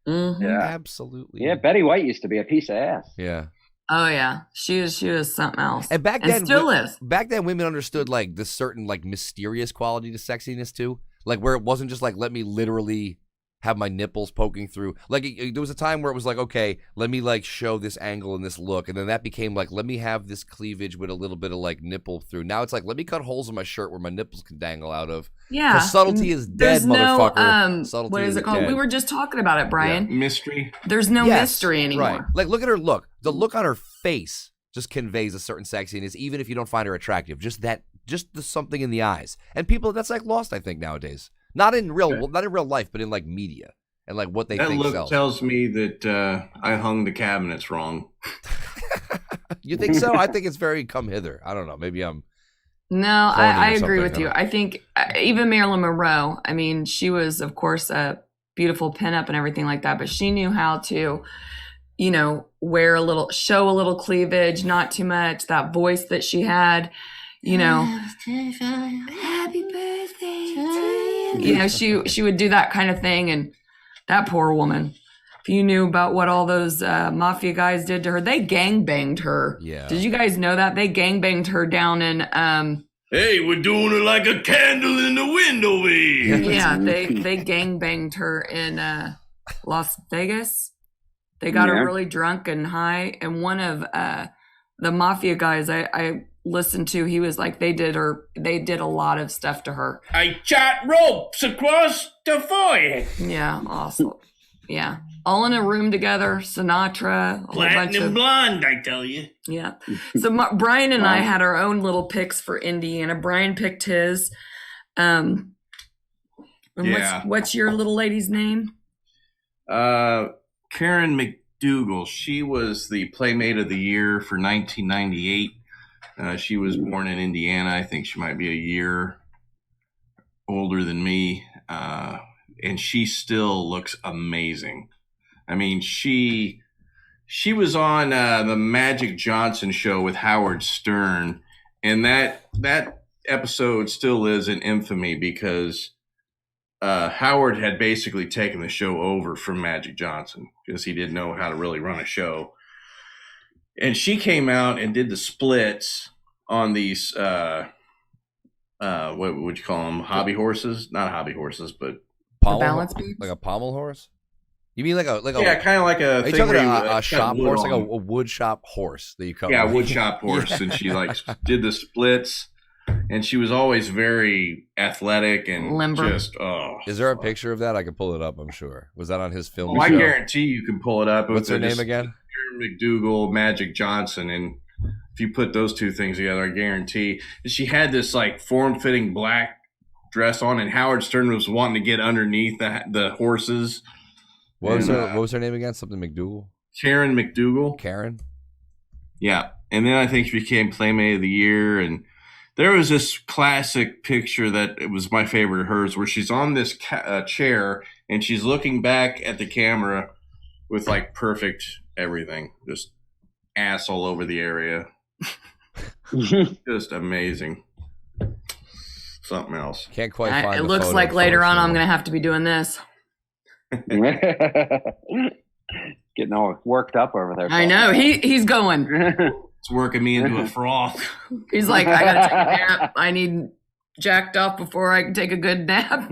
Mhm. Yeah. Absolutely. Yeah, Betty White used to be a piece of ass. Yeah. Oh yeah, she was something else, And back and then, still is. back then, women understood like this certain like mysterious quality to sexiness too, like where it wasn't just like let me literally have my nipples poking through. Like there was a time where it was like, okay, let me like show this angle and this look, and then that became like let me have this cleavage with a little bit of like nipple through. Now it's like let me cut holes in my shirt where my nipples can dangle out of. Yeah, 'Cause subtlety is dead, There's no, motherfucker. Subtlety what is it called? dead. We were just talking about it, Brian. Mystery. There's no Yes, mystery anymore. Right. Like look at her look. The look on her face just conveys a certain sexiness, even if you don't find her attractive. Just the something in the eyes. And people, that's like lost, I think, nowadays. Not in real life, but in like media and like what they That think look sells. tells me that I hung the cabinets wrong. You think so? I think it's very come hither. I don't know. Maybe I'm. No, Corny or I agree something, with I you. don't- I think even Marilyn Monroe, I mean, she was, of course, a beautiful pinup and everything like that, but she knew how to, you know, show a little cleavage, not too much, that voice that she had, you know. Happy birthday to you. You know, she would do that kind of thing, and that poor woman. If you knew about what all those mafia guys did to her, they gangbanged her. Yeah. Did you guys know that? They gangbanged her down in Hey, we're doing it like a candle in the wind over here. yeah, they gangbanged her in Las Vegas. They got her Yeah. really drunk and high, and one of the mafia guys I listened to, he was like they did a lot of stuff to her. I shot ropes across the forehead. Yeah, awesome. Yeah, all in a room together. Sinatra, a whole bunch Platinum of blonde, I tell you. yeah. So Brian and I had our own little picks for Indiana. Brian picked his. And what's your little lady's name? Karen McDougal. She was the Playmate of the Year for 1998. She was born in Indiana. I think she might be a year older than me. And she still looks amazing. I mean, she was on the Magic Johnson show with Howard Stern, and that episode still lives in infamy because Howard had basically taken the show over from Magic Johnson because he didn't know how to really run a show. And she came out and did the splits on these what would you call them? Hobby horses? Not hobby horses, but balance beams? Like a pommel horse? You mean like a yeah, kind of like a are you thing talking where about you, a shop wood horse, on. like a wood shop horse that you cut? Yeah, with? wood shop horse, and she did the splits, and she was always very athletic and Limber. just Is there a picture of that? I can pull it up. I'm sure. Was that on his film? I show? guarantee you can pull it up. What's her name again? Karen McDougal, Magic Johnson, and if you put those two things together, I guarantee she had this like form-fitting black dress on, and Howard Stern was wanting to get underneath the horses. What was her name again? Something McDougal? Karen McDougal. Karen? Yeah. And then I think she became Playmate of the Year. And there was this classic picture that it was my favorite of hers where she's on this chair and she's looking back at the camera with like perfect everything. Just ass all over the area. Just amazing. Something else. Can't quite find It the looks photo, like later on I'm unfortunately. going to have to be doing this. Getting all worked up over there. I know. He's going. It's working me into a froth. He's like, I got to take a nap. I need jacked off before I can take a good nap.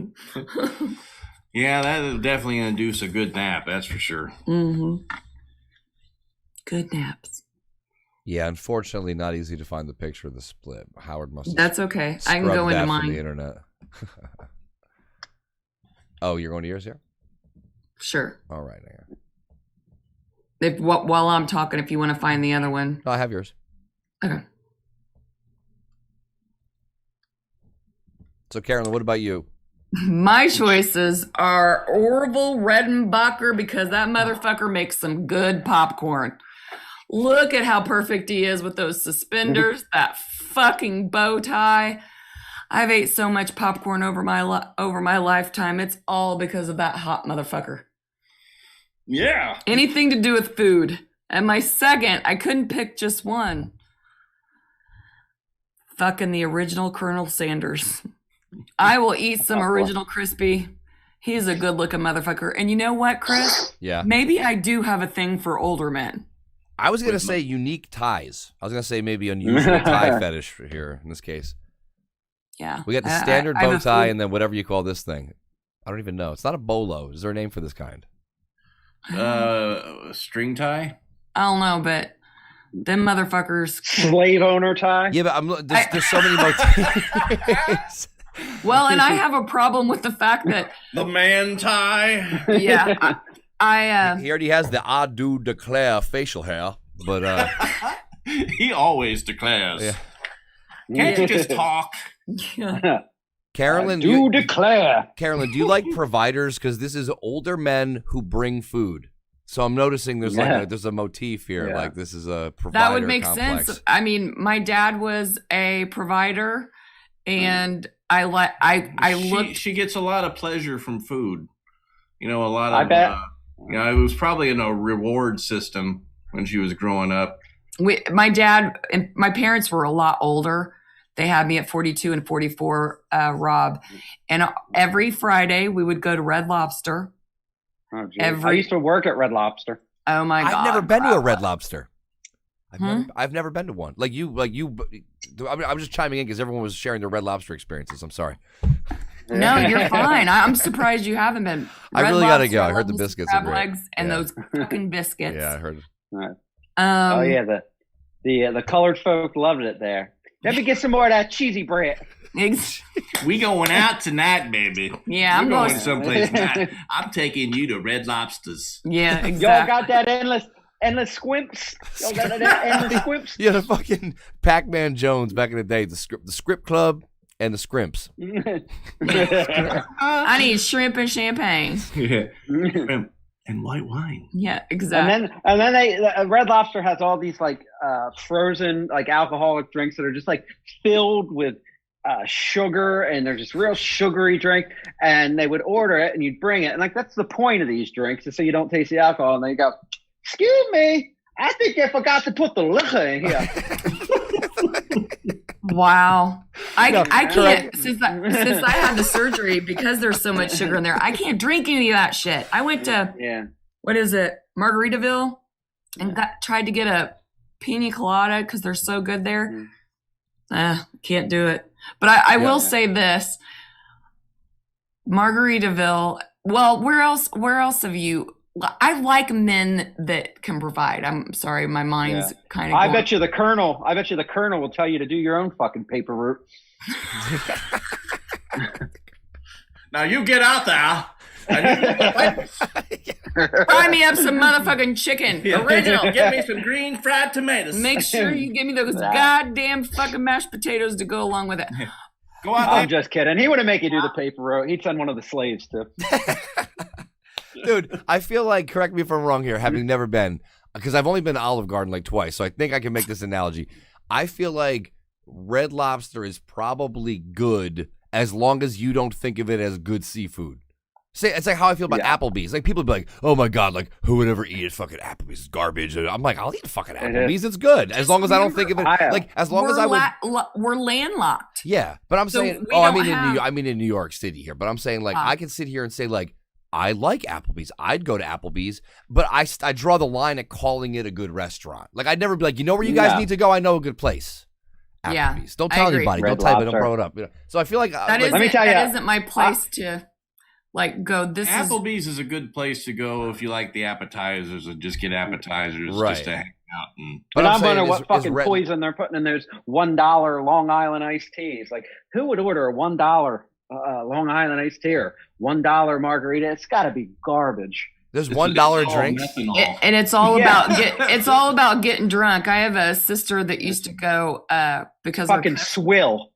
Yeah, that is definitely going to induce a good nap. That's for sure. Mm-hmm. Good naps. Yeah, unfortunately, not easy to find the picture of the split. Howard must have That's okay. I can scrubbed go into that from mine. the internet. Oh, you're going to yours here? Sure. All right. Hang on. While I'm talking, if you want to find the other one. No, I have yours. Okay. So, Carolyn, what about you? My choices are Orville Redenbacher because that motherfucker makes some good popcorn. Look at how perfect he is with those suspenders, that fucking bow tie. I've ate so much popcorn over my lifetime. It's all because of that hot motherfucker. Yeah. Anything to do with food. And my second, I couldn't pick just one. Fucking the original Colonel Sanders. I will eat some original crispy. He's a good looking motherfucker. And you know what, Chris? Yeah. Maybe I do have a thing for older men. I was going to say unique ties. I was going to say maybe unusual tie fetish here in this case. Yeah. We got the standard bow tie and then whatever you call this thing. I don't even know. It's not a bolo. Is there a name for this kind? String tie? I don't know, but them motherfuckers. Slave owner tie. Yeah, but there's so many motifs. Well, and I have a problem with the fact that The man tie? yeah, He already has the I do declare facial hair, but He always declares. Yeah. Can't you just talk? yeah. Carolyn, do declare. Carolyn, do you like providers? Because this is older men who bring food. So I'm noticing there's there's a motif here. Yeah. Like this is a provider That would make complex. sense. I mean, my dad was a provider, and I looked. She gets a lot of pleasure from food. You know, a lot of. I bet. It was probably in a reward system when she was growing up. My dad and my parents were a lot older. They had me at 42 and 44, Rob. And every Friday we would go to Red Lobster. Oh, geez. I used to work at Red Lobster. Oh my God. I've never been to a Red Lobster. Hmm? I've never been to one. Like you. I'm just chiming in because everyone was sharing their Red Lobster experiences. I'm sorry. No, you're fine. I'm surprised you haven't been. I Red really gotta Lobster, go. I love heard the those biscuits are crab great. legs and Yeah. those fucking biscuits. Yeah, I heard. Oh yeah, The colored folk loved it there. Let me get some more of that cheesy bread. We going out tonight, baby. Yeah, We're going someplace nice. I'm taking you to Red Lobsters. Yeah, exactly. Y'all got that endless squimps? Y'all got that endless squimps? Yeah, the fucking Pac-Man Jones back in the day, the script club and the scrimps. I need shrimp and champagne. Yeah. Shrimp and white wine. Yeah, exactly. And then Red Lobster has all these like frozen like alcoholic drinks that are just like filled with sugar, and they're just real sugary drink. And they would order it, and you'd bring it, and like that's the point of these drinks, is so you don't taste the alcohol. And they go, "Excuse me, I think they forgot to put the liquor in here." Wow. I can't, since I had the surgery, because there's so much sugar in there, I can't drink any of that shit. I went to, what is it, Margaritaville, and tried to get a pina colada because they're so good there. Can't do it. But I will say this, Margaritaville, well, where else have you, I like men that can provide. I'm sorry, my mind's kind of. I bet you the Colonel will tell you to do your own fucking paper route. Now you get out there. Fry me up some motherfucking chicken. Original. Give me some green fried tomatoes. Make sure you give me those goddamn fucking mashed potatoes to go along with it. Go out I'm just kidding. He wouldn't make you do the paper route. He'd send one of the slaves to. Dude, I feel like, correct me if I'm wrong here, having never been, because I've only been to Olive Garden like twice, so I think I can make this analogy. I feel like Red Lobster is probably good as long as you don't think of it as good seafood. It's like how I feel about Applebee's. Like, people be like, "Oh my god, like who would ever eat it? Fucking Applebee's is garbage." I'm like, I'll eat fucking Applebee's. It's good as long as I don't think of it like as long as I would. We're landlocked. Yeah, but I'm saying, I mean in New York City here. But I'm saying like I can sit here and say like, I like Applebee's. I'd go to Applebee's, but I draw the line at calling it a good restaurant. Like, I'd never be like, you know where you guys need to go? I know a good place. Applebee's. Yeah, don't tell anybody. Don't tell anybody. Don't throw it up. You know? So I feel like that isn't my place to like go. Applebee's is a good place to go if you like the appetizers, and just get appetizers just to hang out. But I'm wondering what fucking poison they're putting in those $1 Long Island iced teas. Like, who would order a $1 Long Island iced tea or $1 margarita? It's got to be garbage. There's $1 drinks, and it's all about getting drunk. I have a sister that used to go because fucking swill.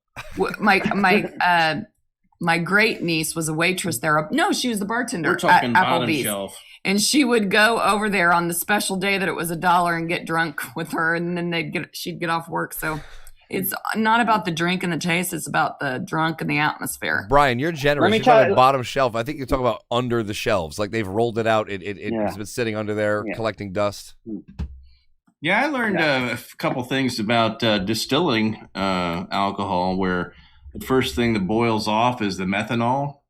My great niece was a waitress there. No, she was the bartender. We're talking at bottom Applebee's. shelf. And she would go over there on the special day that it was $1 and get drunk with her, and then she'd get off work. So it's not about the drink and the taste; it's about the drunk and the atmosphere. Brian, you're generous. You're talking about bottom shelf. I think you're talking about under the shelves, like they've rolled it out. It's been sitting under there collecting dust. Yeah, I learned a couple things about distilling alcohol, where the first thing that boils off is the methanol,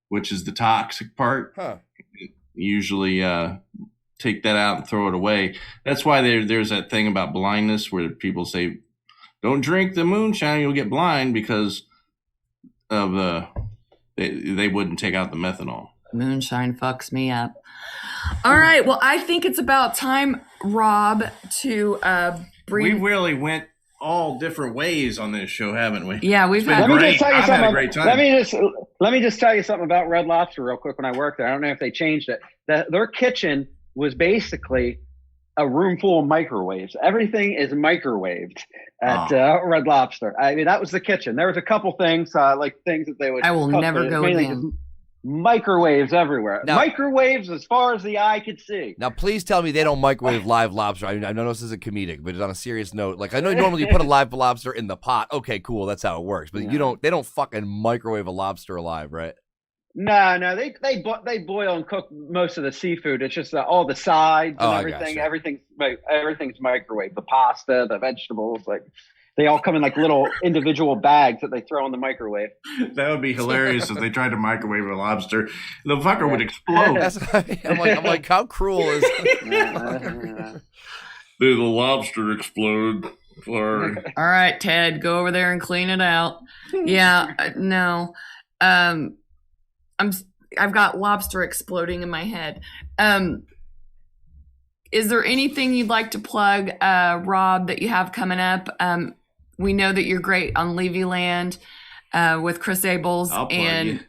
which is the toxic part. Huh. Usually take that out and throw it away. That's why there's that thing about blindness where people say, don't drink the moonshine, you'll get blind, because of they wouldn't take out the methanol. Moonshine fucks me up. All right, well, I think it's about time, Rob, to bring. We really went all different ways on this show, haven't we? Yeah, we've had. Let me just tell you something. Had a great time. Let me just tell you something about Red Lobster real quick. When I worked there, I don't know if they changed it. Their kitchen was basically a room full of microwaves. Everything is microwaved at Red Lobster. I mean, that was the kitchen. There was a couple things, like things that they would. I will never go again. Microwaves everywhere. Now, microwaves as far as the eye could see. Now, please tell me they don't microwave live lobster. I mean, I know this isn't comedic, but on a serious note, like I know normally you put a live lobster in the pot. Okay, cool, that's how it works. But you don't. They don't fucking microwave a lobster alive, right? No, they boil and cook most of the seafood. It's just all the sides and everything. Everything's microwave. The pasta, the vegetables, like they all come in like little individual bags that they throw in the microwave. That would be hilarious if they tried to microwave a lobster. The fucker would explode. I'm like, how cruel is Did the lobster explode? Sorry. All right, Ted, go over there and clean it out. Yeah, no. I've got lobster exploding in my head. is there anything you'd like to plug, Rob, that you have coming up? We know that you're great on Levyland with Chris Abels I'll plug and you.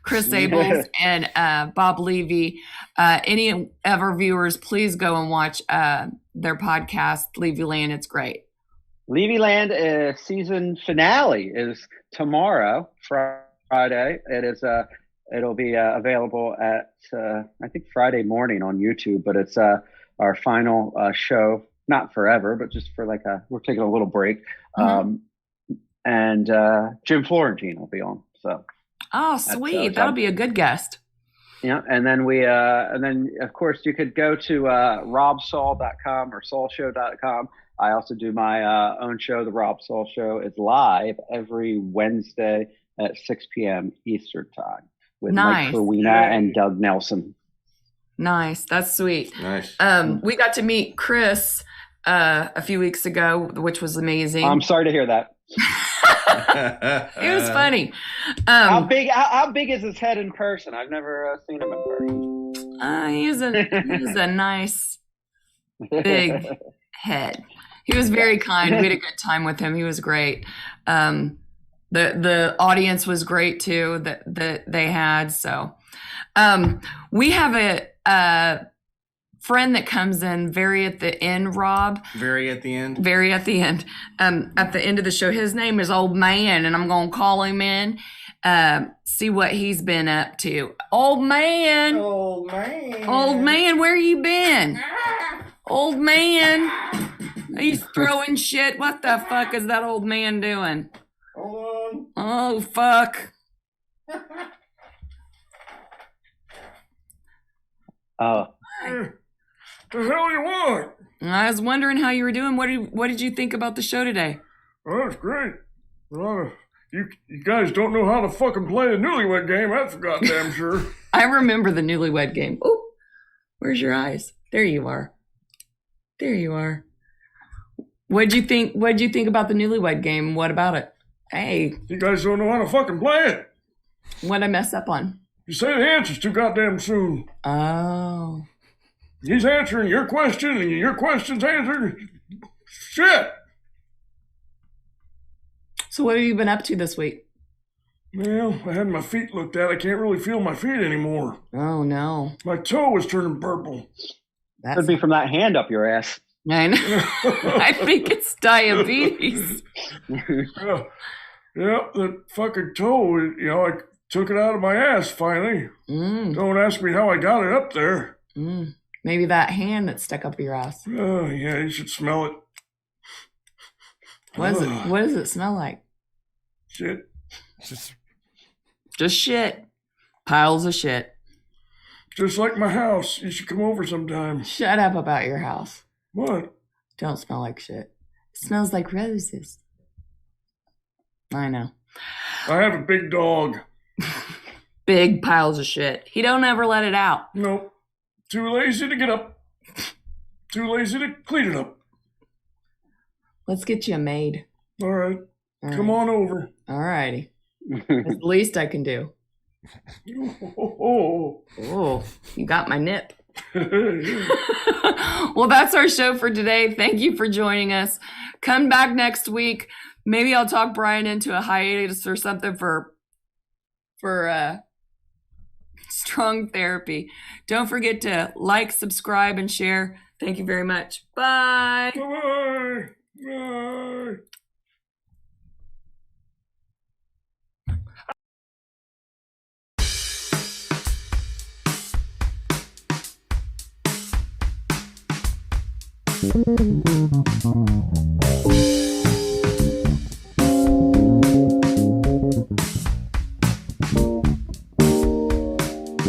Chris Abels and Bob Levy. Any of our viewers, please go and watch their podcast, Levyland. It's great. Levyland season finale is tomorrow, Friday. It is it'll be available at I think Friday morning on YouTube, but it's our final show, not forever, but just for we're taking a little break. And Jim Florentine will be on. So oh, sweet. That'll be a good guest. Yeah, and then of course you could go to robsaul.com or saulshow.com. I also do my own show, The Rob Saul Show. It's live every Wednesday at 6 p.m. Eastern Time with Mike Kerwina and Doug Nelson. Nice. That's sweet. Nice. We got to meet Chris a few weeks ago, which was amazing. I'm sorry to hear that. It was funny. How big is his head in person? I've never seen him in person. He's a nice big head. He was very kind. We had a good time with him. He was great. The audience was great too that they had. So we have a friend that comes in very at the end, Rob. Very at the end. Very at the end. At the end of the show, his name is Old Man, and I'm gonna call him in. See what he's been up to. Old man. Old man. Old man, where you been? Old man. He's throwing shit. What the fuck is that old man doing? Hold on. Oh, fuck. Oh. The hell you want? I was wondering how you were doing. What did you think about the show today? Oh, that's great. You guys don't know how to fucking play a newlywed game, that's for goddamn sure. I remember the newlywed game. Oh, where's your eyes? There you are. There you are. What'd you think about the newlywed game? What about it? Hey. You guys don't know how to fucking play it. What'd I mess up on? You say the answers too goddamn soon. Oh. He's answering your question and your question's answered. Shit. So what have you been up to this week? Well, I had my feet looked at. I can't really feel my feet anymore. Oh, no. My toe is turning purple. Could be from that hand up your ass. I know. I think it's diabetes. Yeah, that fucking toe, I took it out of my ass finally. Don't ask me how I got it up there. Maybe that hand that's stuck up your ass. Oh, yeah, you should smell it. What does it smell like? Shit. Just shit. Piles of shit. Just like my house. You should come over sometime. Shut up about your house. What? Don't smell like shit. It smells like roses. I know. I have a big dog. Big piles of shit. He don't ever let it out. Nope. Too lazy to get up. Too lazy to clean it up. Let's get you a maid. All right. Come on over. All righty. It's the least I can do. Oh, you got my nip. Well, that's our show for today. Thank you for joining us. Come back next week. Maybe I'll talk Brian into a hiatus or something for strong therapy. Don't forget to like, subscribe, and share. Thank you very much. Bye. Bye. Bye. Bye.